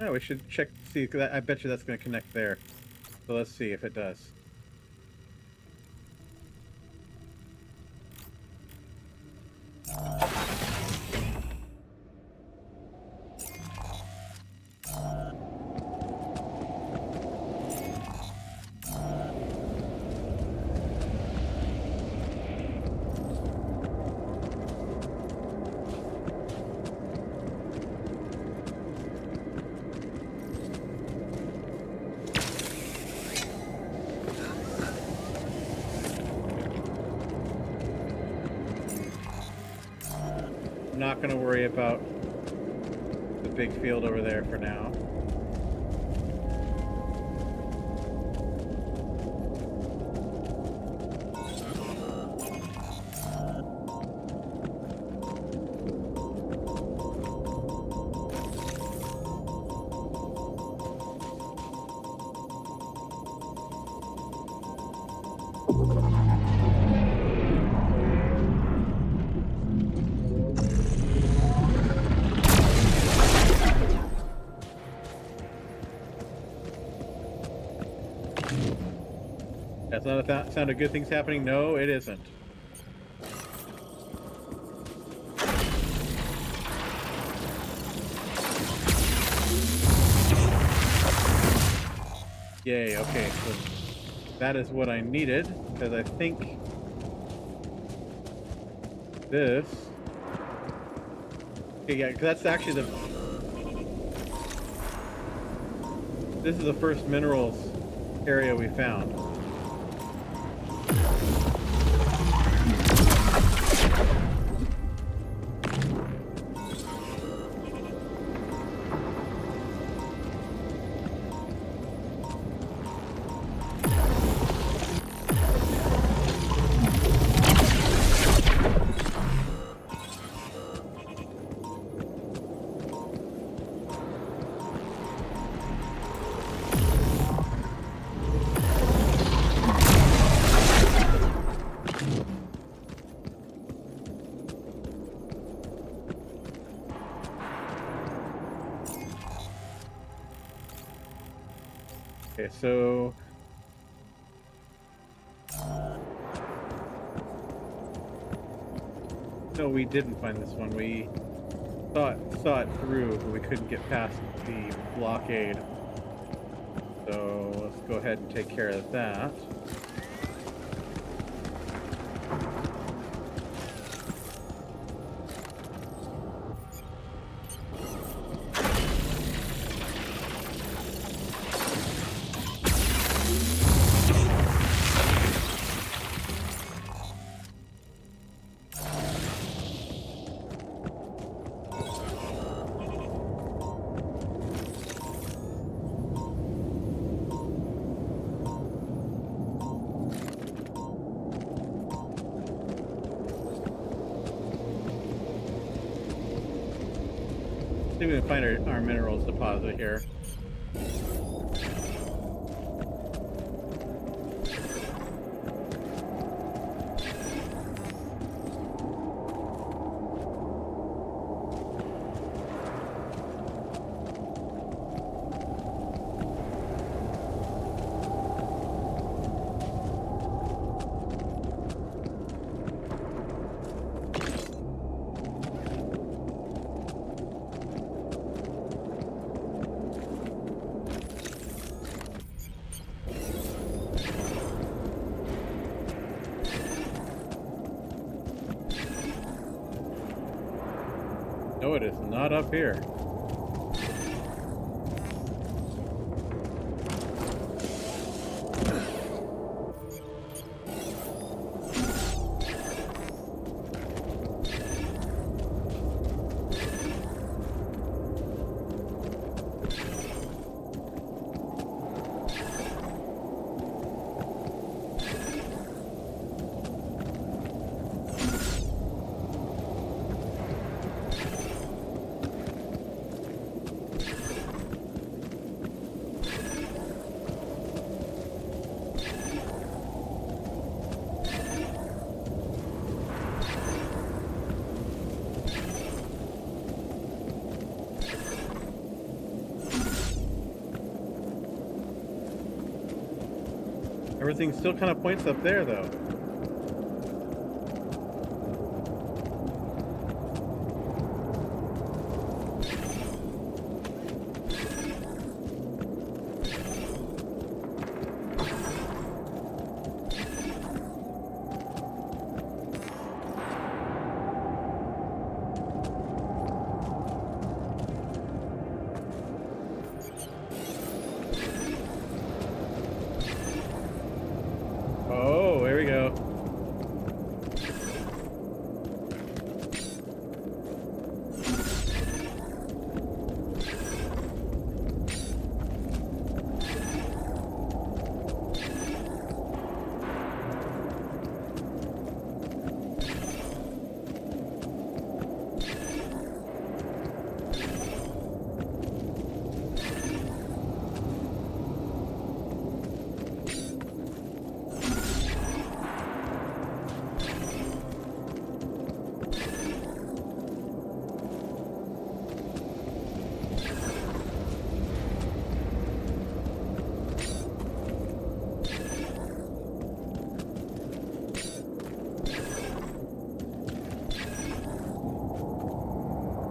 Oh, we should check, see, 'cause I bet you that's going to connect there. So let's see if it does. I'm not going to worry about the big field over there for now. That's not a sound of good things happening. No, it isn't. Yay, okay, so that is what I needed, because I think this... Okay, yeah, because that's actually the... This is the first minerals area we found. Okay, so no, we didn't find this one. We saw it through, but we couldn't get past the blockade. So let's go ahead and take care of that. See if we can find our minerals deposit here. No, it is not up here. Everything still kind of points up there, though. Oh, there we go.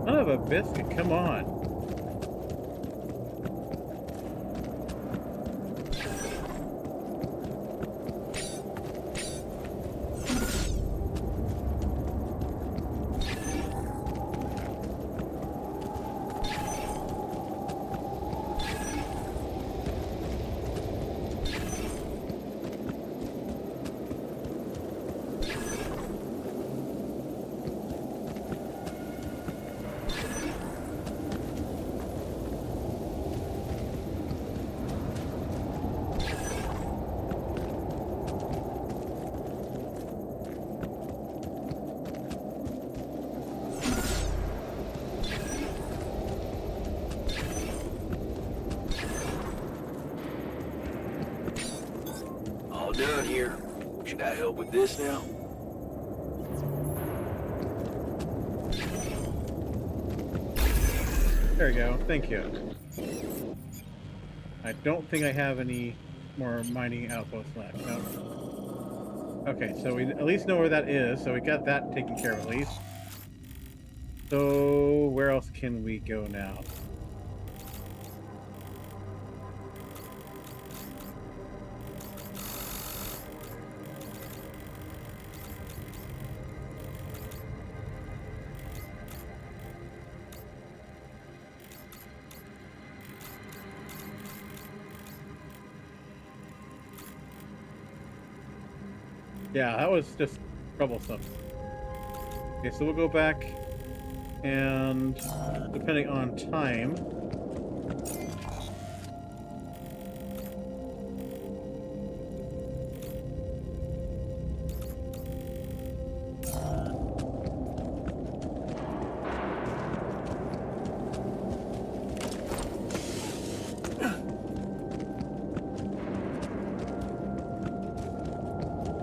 Son of a biscuit, come on. All done here. Should I help with this now? There we go. Thank you. I don't think I have any more mining outposts left. No. Okay, so we at least know where that is. So we got that taken care of at least. So where else can we go now? Yeah, that was just troublesome. Okay, so we'll go back and depending on time.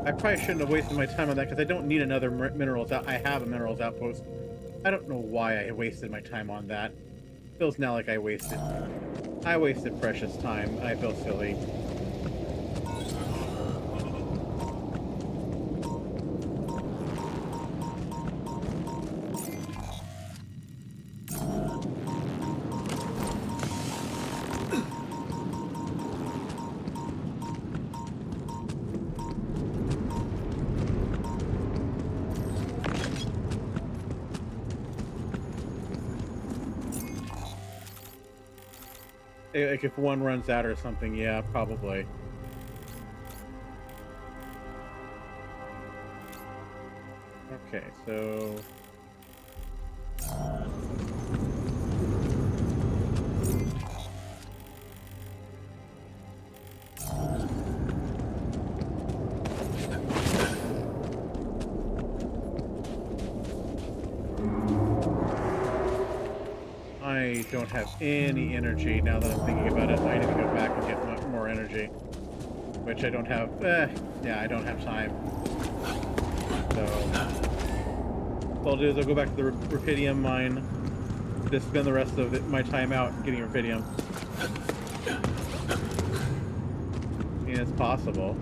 I probably shouldn't have wasted my time on that because I don't need another minerals out. I have a minerals outpost. I don't know why I wasted my time on that. Feels now like I wasted precious time. I feel silly. Like if one runs out or something, yeah, probably. Okay, so I don't have any energy now that I'm thinking about it. I need to go back and get more energy, which I don't have. Yeah, I don't have time. So what I'll do is I'll go back to the rubidium mine. Just spend the rest of my time out getting rubidium. I mean, it's possible.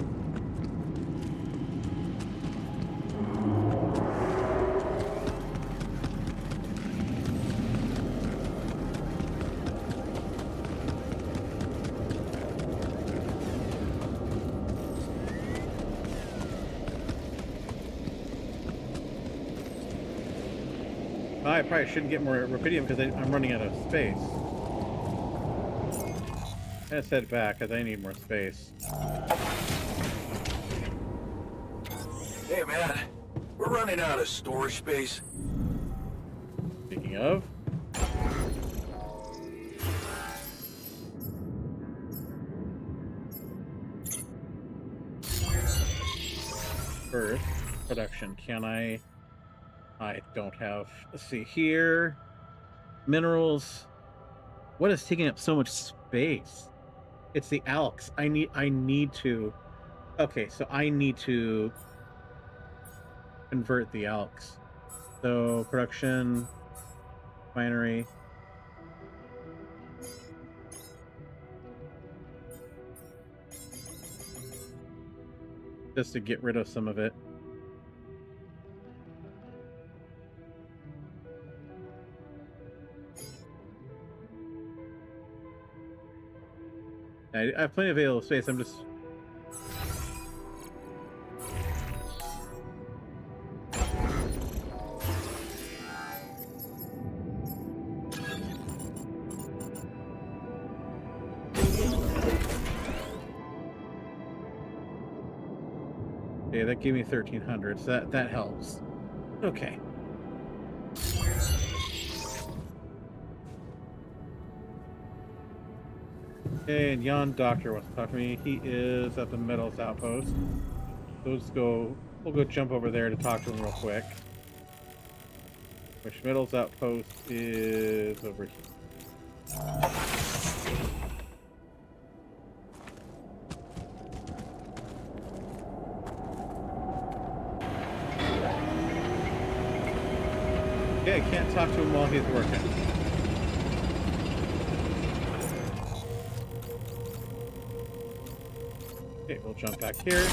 I probably shouldn't get more rubidium because I'm running out of space. Let's head back because I need more space. Hey man, we're running out of storage space. Speaking of, first production, can I don't have, let's see here, minerals. What is taking up so much space? It's the alks. I need to, okay, so I need to convert the alks. So production, binary. Just to get rid of some of it. I have plenty of available space. I'm just okay, that gave me 1,300, so that helps. Okay. Okay, and Jan Doctor wants to talk to me. He is at the metals outpost. So we'll go jump over there to talk to him real quick. Which metals outpost is over here. Okay, I can't talk to him while he's working. Okay, we'll jump back here.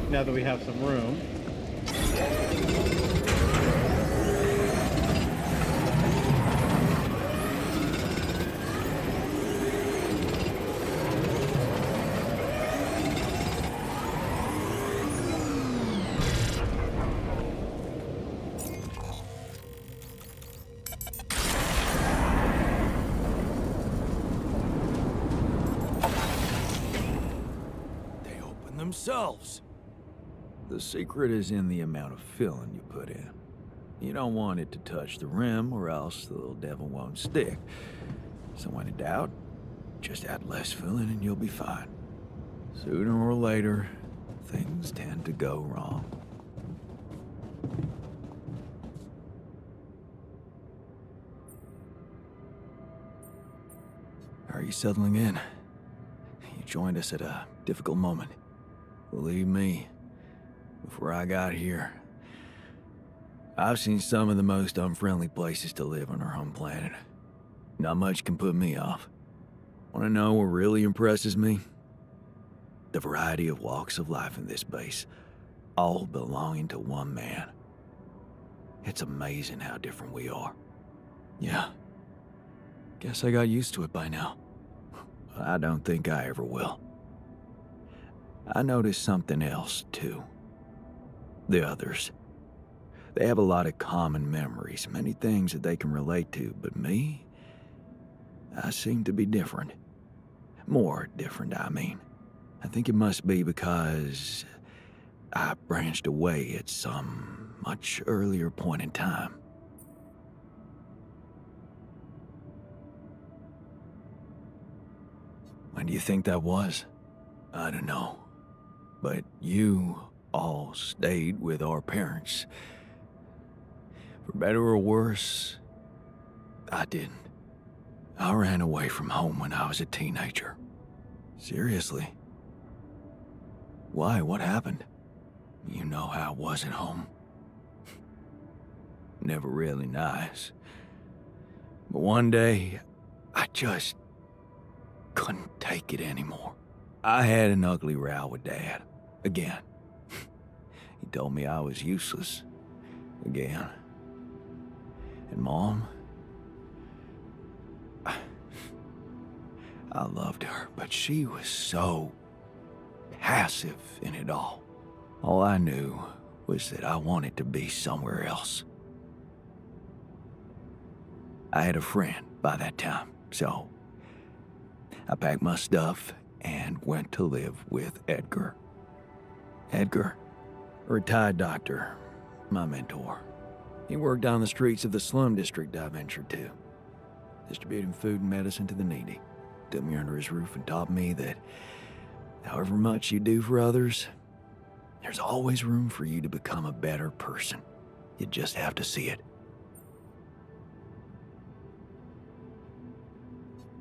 Now that we have some room. Themselves. The secret is in the amount of filling you put in. You don't want it to touch the rim or else the little devil won't stick. So when in doubt, just add less filling and you'll be fine. Sooner or later, things tend to go wrong. Are you settling in? You joined us at a difficult moment. Believe me, before I got here, I've seen some of the most unfriendly places to live on our home planet. Not much can put me off. Want to know what really impresses me? The variety of walks of life in this base, all belonging to one man. It's amazing how different we are. Yeah, guess I got used to it by now. I don't think I ever will. I noticed something else, too. The others. They have a lot of common memories, many things that they can relate to, but me? I seem to be different. More different, I mean. I think it must be because I branched away at some much earlier point in time. When do you think that was? I don't know. But you all stayed with our parents. For better or worse, I didn't. I ran away from home when I was a teenager. Seriously. Why? What happened? You know how it was at home. Never really nice. But one day, I just couldn't take it anymore. I had an ugly row with Dad. Again. He told me I was useless. Again. And Mom? I loved her, but she was so passive in it all. All I knew was that I wanted to be somewhere else. I had a friend by that time, so I packed my stuff and went to live with Edgar. Edgar, a retired doctor, my mentor. He worked down the streets of the slum district I ventured to, distributing food and medicine to the needy. Took me under his roof and taught me that however much you do for others, there's always room for you to become a better person. You just have to see it.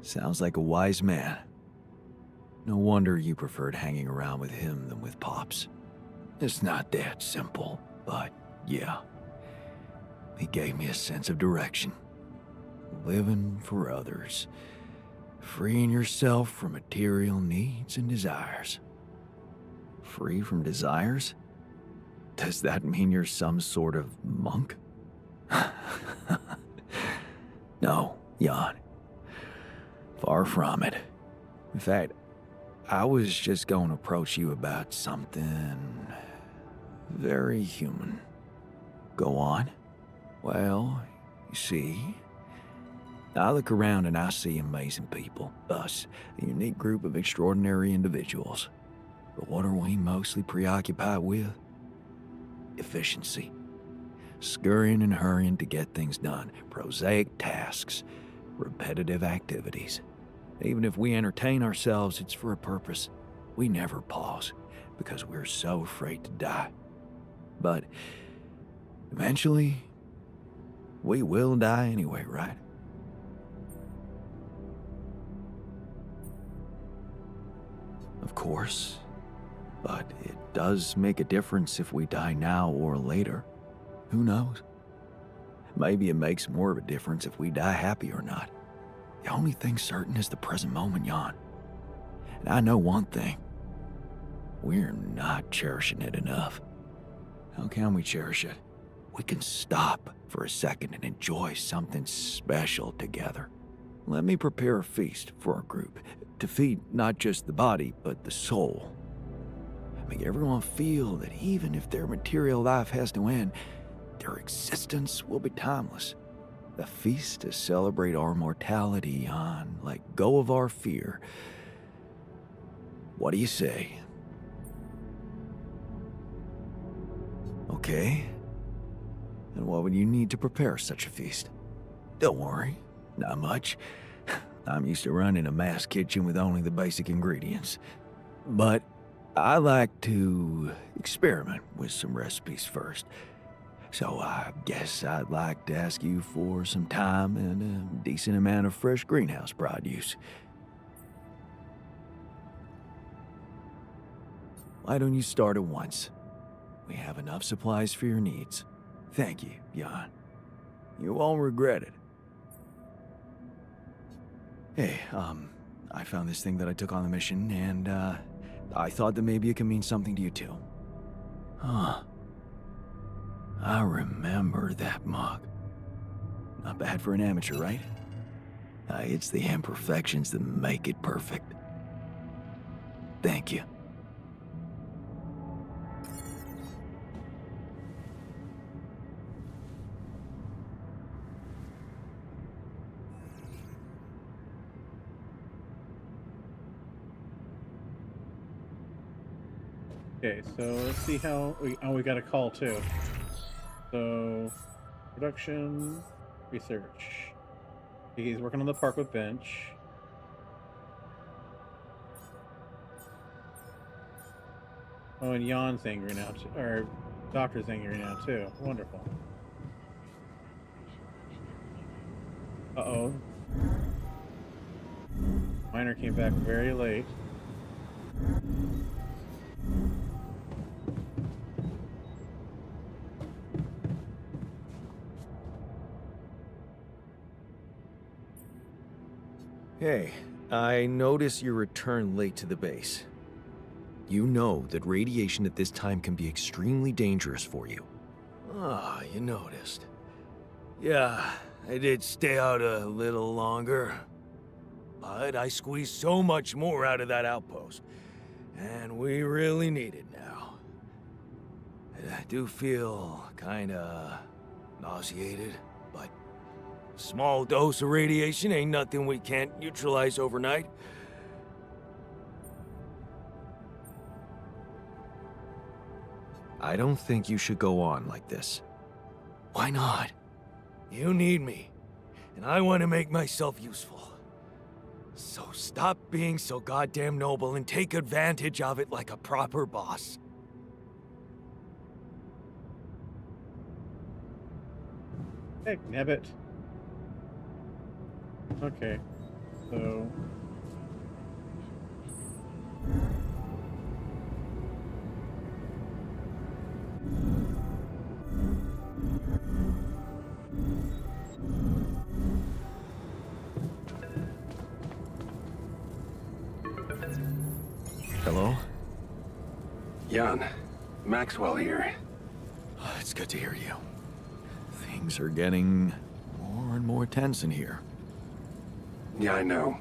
Sounds like a wise man. No wonder you preferred hanging around with him than with Pops. It's not that simple, but yeah. He gave me a sense of direction. Living for others. Freeing yourself from material needs and desires. Free from desires? Does that mean you're some sort of monk? No, Jan. Far from it. In fact, I was just going to approach you about something very human. Go on. Well, you see, I look around and I see amazing people, us, a unique group of extraordinary individuals. But what are we mostly preoccupied with? Efficiency. Scurrying and hurrying to get things done, prosaic tasks, repetitive activities. Even if we entertain ourselves, it's for a purpose. We never pause because we're so afraid to die. But eventually, we will die anyway, right? Of course, but it does make a difference if we die now or later. Who knows? Maybe it makes more of a difference if we die happy or not. The only thing certain is the present moment, Jan. And I know one thing. We're not cherishing it enough. How can we cherish it? We can stop for a second and enjoy something special together. Let me prepare a feast for our group to feed not just the body, but the soul. Make everyone feel that even if their material life has to end, their existence will be timeless. A feast to celebrate our mortality, Jan. Let go of our fear. What do you say? Okay. And what would you need to prepare such a feast? Don't worry, not much. I'm used to running a mass kitchen with only the basic ingredients. But I like to experiment with some recipes first. So I guess I'd like to ask you for some time and a decent amount of fresh greenhouse produce. Why don't you start at once? We have enough supplies for your needs. Thank you, Jan. You won't regret it. Hey, I found this thing that I took on the mission, and, I thought that maybe it could mean something to you too. Huh. I remember that mug. Not bad for an amateur, right? It's the imperfections that make it perfect. Thank you. Okay, so let's see how we got a call too. So production, research. He's working on the parkwood bench. Oh, and Jan's angry now too, or Doctor's angry now too. Wonderful. Uh-oh. Miner came back very late. Hey, I notice you returned late to the base. You know that radiation at this time can be extremely dangerous for you. Ah, you noticed. Yeah, I did stay out a little longer. But I squeezed so much more out of that outpost. And we really need it now. I do feel kinda nauseated, but small dose of radiation ain't nothing we can't neutralize overnight. I don't think you should go on like this. Why not? You need me, and I want to make myself useful. So stop being so goddamn noble and take advantage of it like a proper boss. Heck, nabbit. Okay, so... Hello? Jan, Maxwell here. It's good to hear you. Things are getting more and more tense in here. Yeah, I know.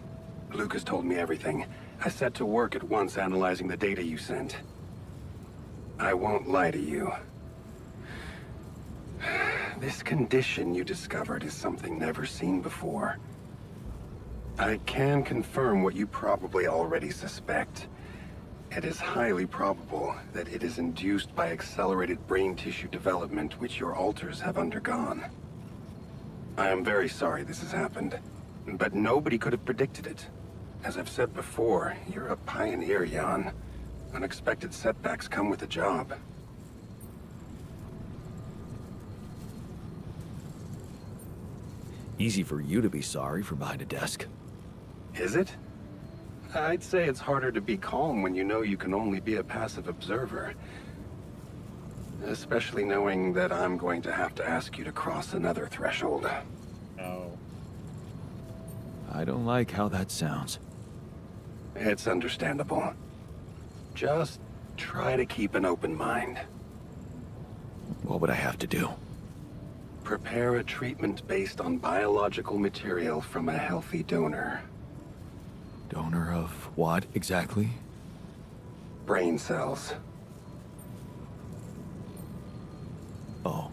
Lucas told me everything. I set to work at once analyzing the data you sent. I won't lie to you. This condition you discovered is something never seen before. I can confirm what you probably already suspect. It is highly probable that it is induced by accelerated brain tissue development which your alters have undergone. I am very sorry this has happened, but nobody could have predicted it. As I've said before, you're a pioneer, Jan. Unexpected setbacks come with the job. Easy for you to be sorry from behind a desk. Is it? I'd say it's harder to be calm when you know you can only be a passive observer. Especially knowing that I'm going to have to ask you to cross another threshold. Oh. I don't like how that sounds. It's understandable. Just try to keep an open mind. What would I have to do? Prepare a treatment based on biological material from a healthy donor. Donor of what, exactly? Brain cells. Oh.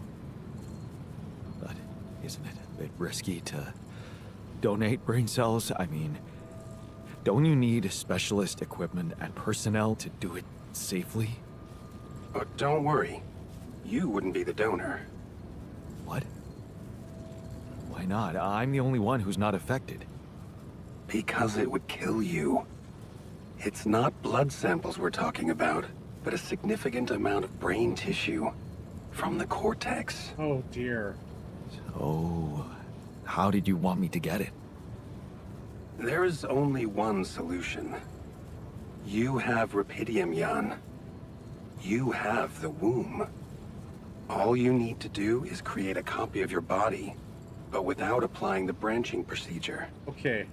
But isn't it a bit risky to donate brain cells? I mean, don't you need specialist equipment and personnel to do it safely? Oh, don't worry. You wouldn't be the donor. What? Why not? I'm the only one who's not affected. Because it would kill you. It's not blood samples we're talking about, but a significant amount of brain tissue. From the cortex. Oh dear. So, how did you want me to get it? There is only one solution. You have Rapidium, Jan. You have the womb. All you need to do is create a copy of your body, but without applying the branching procedure. Okay.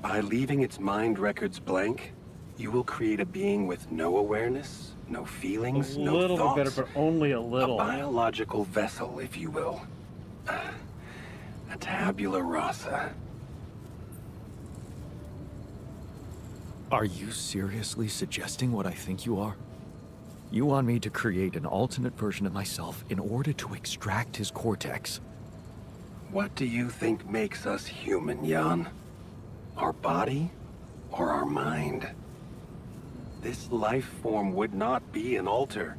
By leaving its mind records blank, you will create a being with no awareness, no feelings, A no little thoughts. bit better, but only a little. A biological vessel, if you will. A tabula rasa. Are you seriously suggesting what I think you are? You want me to create an alternate version of myself in order to extract his cortex? What do you think makes us human, Jan? Our body or our mind? this life form would not be an alter.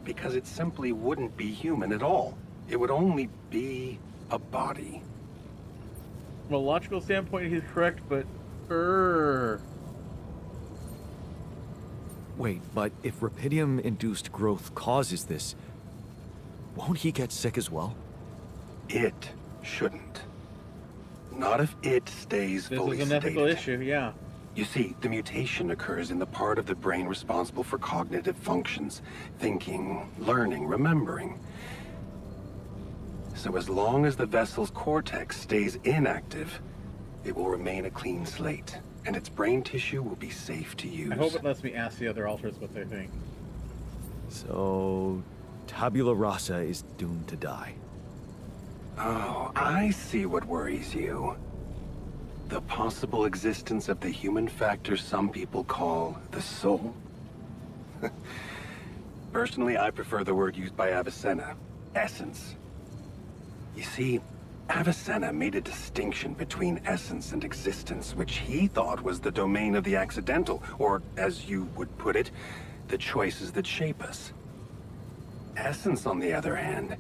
Because it simply wouldn't be human at all. It would only be a body. From a logical standpoint, he's correct, but... Wait, but if Rapidium-induced growth causes this, won't he get sick as well? It shouldn't. Not if it stays This fully is an ethical sedated. issue, yeah. You see, the mutation occurs in the part of the brain responsible for cognitive functions. Thinking, learning, remembering. So as long as the vessel's cortex stays inactive, it will remain a clean slate, and its brain tissue will be safe to use. I hope it lets me ask the other alters what they think. So, Tabula Rasa is doomed to die. Oh, I see what worries you. The possible existence of the human factor some people call the soul. Personally, I prefer the word used by Avicenna, essence. You see, Avicenna made a distinction between essence and existence, which he thought was the domain of the accidental, or, as you would put it, the choices that shape us. Essence, on the other hand,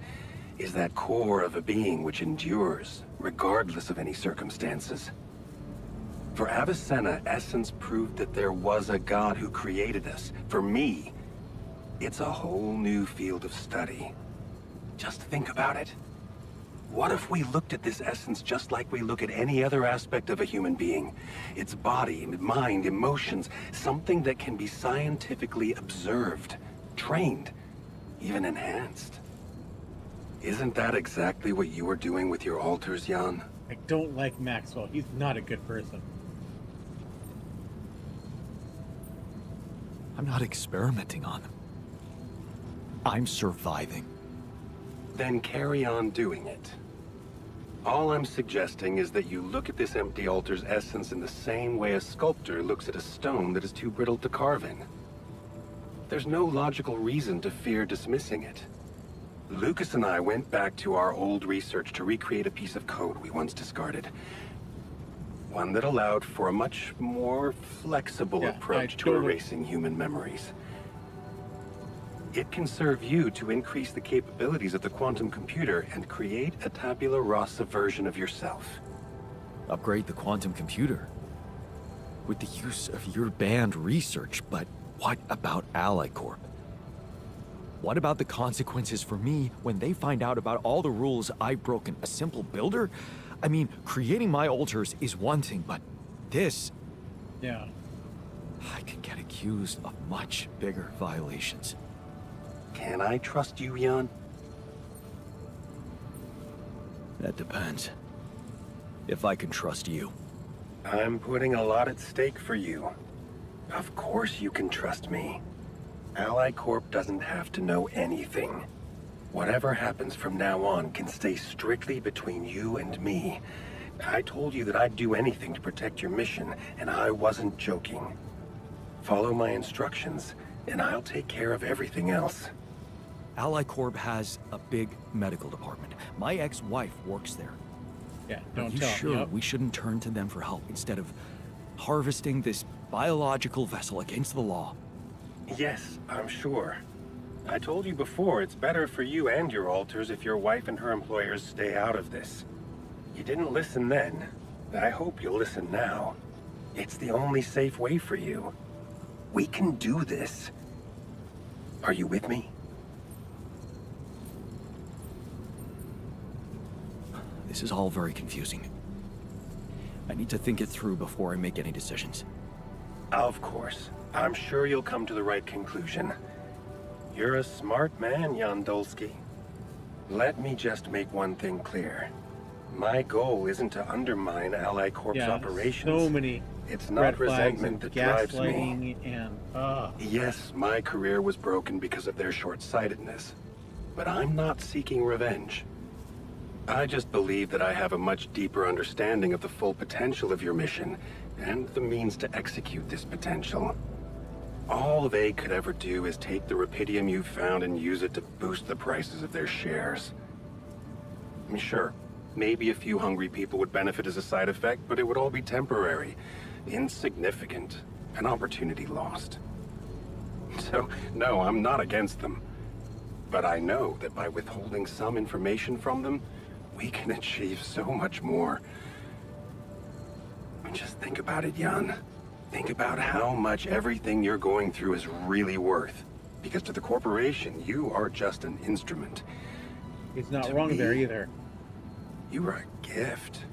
is that core of a being which endures, regardless of any circumstances. For Avicenna, essence proved that there was a God who created us. For me, it's a whole new field of study. Just think about it. What if we looked at this essence just like we look at any other aspect of a human being? Its body, mind, emotions, something that can be scientifically observed, trained, even enhanced. Isn't that exactly what you were doing with your alters, Jan? I don't like Maxwell. He's not a good person. I'm not experimenting on them. I'm surviving. Then carry on doing it. All I'm suggesting is that you look at this empty altar's essence in the same way a sculptor looks at a stone that is too brittle to carve in. There's no logical reason to fear dismissing it. Lucas and I went back to our old research to recreate a piece of code we once discarded. One that allowed for a much more flexible approach to erasing human memories. It can serve you to increase the capabilities of the quantum computer and create a tabula rasa version of yourself. Upgrade the quantum computer? With the use of your banned research, but what about Ally Corp? What about the consequences for me when they find out about all the rules I've broken? A simple builder? I mean, creating my alters is one thing, but this... Yeah. I could get accused of much bigger violations. Can I trust you, Jan? That depends. If I can trust you. I'm putting a lot at stake for you. Of course you can trust me. Ally Corp doesn't have to know anything. Whatever happens from now on can stay strictly between you and me. I told you that I'd do anything to protect your mission, and I wasn't joking. Follow my instructions, and I'll take care of everything else. Ally Corp has a big medical department. My ex-wife works there. Yeah, Are don't you tell. sure Yep. we shouldn't turn to them for help instead of harvesting this biological vessel against the law? Yes, I'm sure. I told you before, it's better for you and your alters if your wife and her employers stay out of this. You didn't listen then. I hope you'll listen now. It's the only safe way for you. We can do this. Are you with me? This is all very confusing. I need to think it through before I make any decisions. Of course. I'm sure you'll come to the right conclusion. You're a smart man, Jan Dolsky. Let me just make one thing clear. My goal isn't to undermine Ally Corp's operations. So many It's red not flags resentment and that drives me. gaslighting and Yes, my career was broken because of their short-sightedness. But I'm not seeking revenge. I just believe that I have a much deeper understanding of the full potential of your mission, and the means to execute this potential. All they could ever do is take the Rapidium you've found and use it to boost the prices of their shares. Sure, maybe a few hungry people would benefit as a side effect, but it would all be temporary, insignificant, an opportunity lost. So, no, I'm not against them. But I know that by withholding some information from them, we can achieve so much more. Just think about it, Jan. Think about how much everything you're going through is really worth. Because to the corporation, you are just an instrument. He's not To wrong me, there either. You are a gift.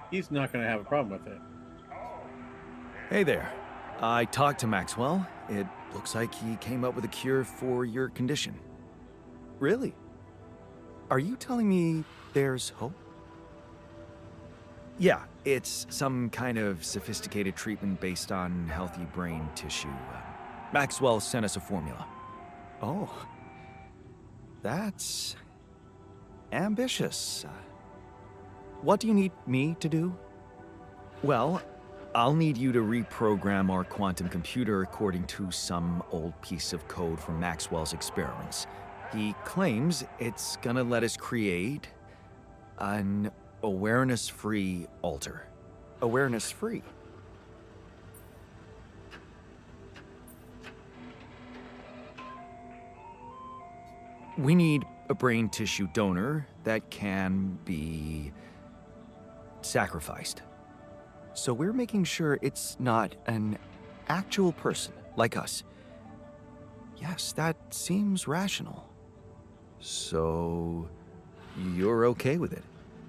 He's not going to have a problem with it. Hey there. I talked to Maxwell. It looks like he came up with a cure for your condition. Really? Are you telling me there's hope? Yeah, it's some kind of sophisticated treatment based on healthy brain tissue. Maxwell sent us a formula. Oh. That's ambitious. What do you need me to do? Well, I'll need you to reprogram our quantum computer according to some old piece of code from Maxwell's experiments. He claims it's gonna let us create an awareness-free alter. Awareness-free? We need a brain tissue donor that can be sacrificed. So we're making sure it's not an actual person like us. Yes, that seems rational. So you're okay with it?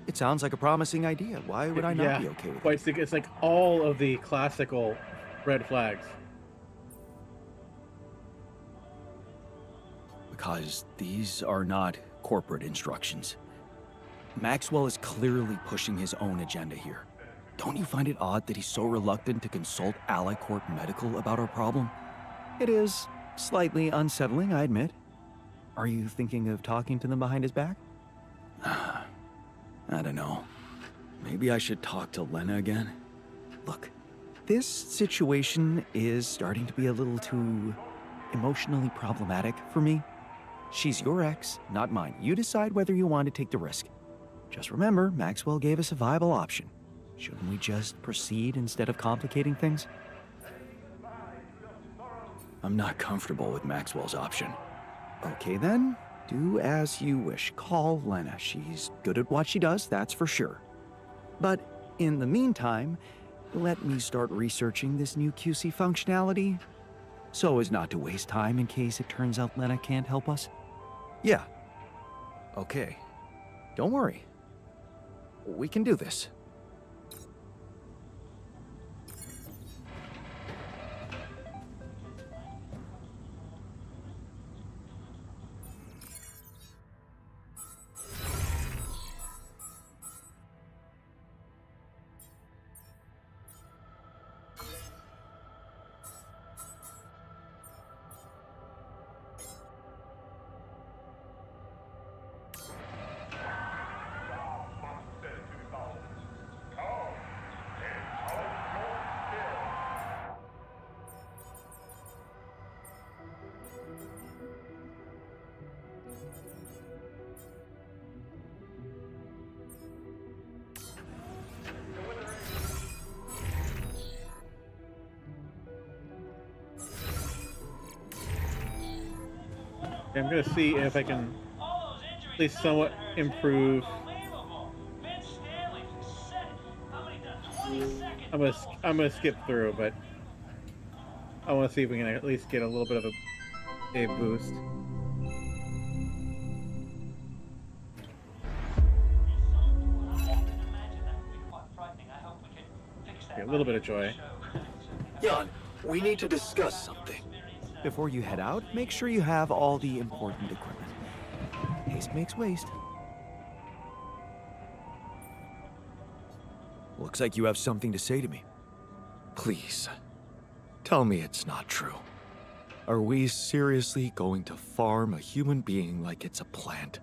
It sounds like a promising idea. Why would I not be okay with it? It's like all of the classical red flags. Because these are not corporate instructions. Maxwell is clearly pushing his own agenda here. Don't you find it odd that he's so reluctant to consult AliCorp Medical about our problem? It is slightly unsettling, I admit. Are you thinking of talking to them behind his back? I don't know. Maybe I should talk to Lena again. Look, this situation is starting to be a little too emotionally problematic for me. She's your ex, not mine. You decide whether you want to take the risk. Just remember, Maxwell gave us a viable option. Shouldn't we just proceed instead of complicating things? I'm not comfortable with Maxwell's option. Okay then, do as you wish. Call Lena. She's good at what she does, that's for sure. But in the meantime, let me start researching this new QC functionality so as not to waste time in case it turns out Lena can't help us. Yeah. Okay. Don't worry. We can do this. I'm gonna see if I can at least somewhat improve. I'm gonna skip through, but I want to see if we can at least get a little bit of a boost. Okay, a little bit of joy. Jan, we need to discuss something. Before you head out, make sure you have all the important equipment. Haste makes waste. Looks like you have something to say to me. Please, tell me it's not true. Are we seriously going to farm a human being like it's a plant?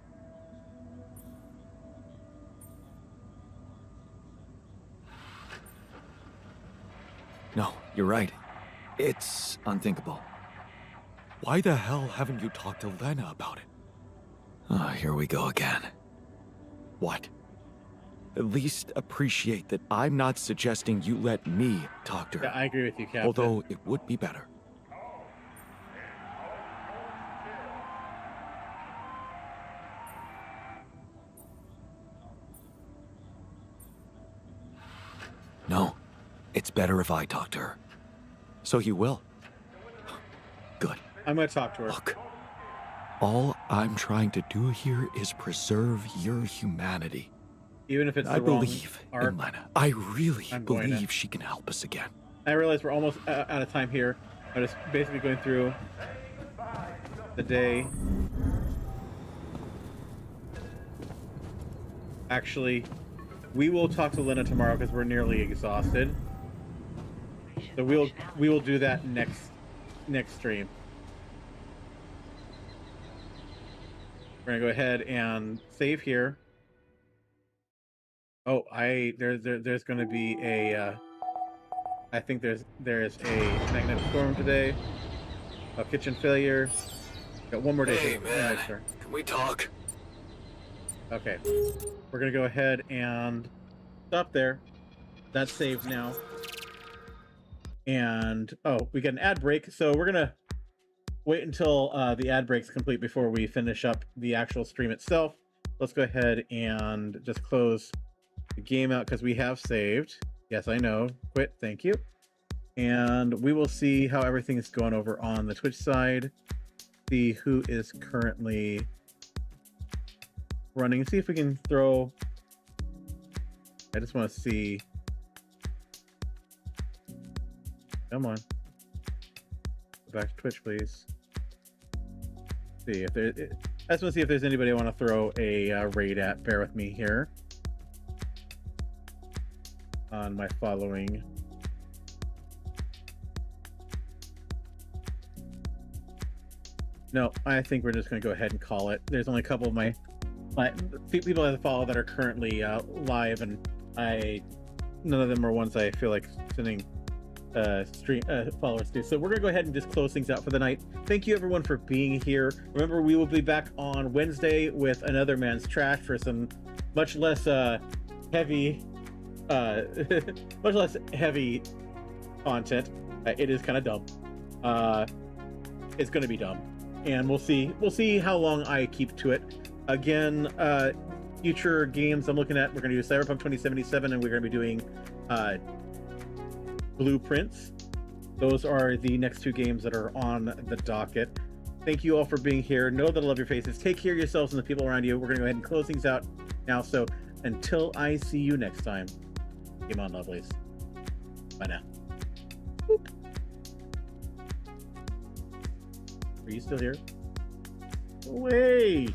No, you're right. It's unthinkable. Why the hell haven't you talked to Lena about it? Ah, here we go again. What? At least appreciate that I'm not suggesting you let me talk to her. Yeah, I agree with you, Captain. Although it would be better. No, it's better if I talk to her. So you will? Good. I'm going to talk to her. Look, all I'm trying to do here is preserve your humanity. Even if it's the I wrong believe arc. in Lena. I really I'm going to. believe she can help us again. I realize we're almost out of time here. I'm just basically going through the day. Actually, we will talk to Lena tomorrow because we're nearly exhausted. So we will do that next stream. We're gonna go ahead and save here. Oh, there's gonna be a I think there's a magnetic storm today. A kitchen failure. Got one more day. Hey, man. Sir. Can we talk? Okay. We're gonna go ahead and stop there. That's saved now. And oh, we get an ad break, so we're gonna wait until the ad break's complete before we finish up the actual stream itself. Let's go ahead and just close the game out because we have saved. Yes, I know. Quit. Thank you. And we will see how everything is going over on the Twitch side. See who is currently running. See if we can throw. I just want to see. Come on. Go back to Twitch, please. See if there. I just want to see if there's anybody I want to throw a raid at. Bear with me here. On my following. No, I think we're just going to go ahead and call it. There's only a couple of my people that I follow that are currently live, and none of them are ones I feel like sending stream followers to. So we're gonna go ahead and just close things out for the night. Thank you everyone for being here. Remember, we will be back on Wednesday with another Man's Trash for some much less heavy content. It is kind of dumb. It's gonna be dumb, and we'll see how long I keep to it. Again, future games I'm looking at, we're gonna do Cyberpunk 2077, and we're gonna be doing Blueprints. Those are the next two games that are on the docket. Thank you all for being here. Know that I love your faces. Take care of yourselves and the people around you. We're gonna go ahead and close things out now. So until I see you next time, game on, lovelies. Bye now. Boop. Are you still here? Wait.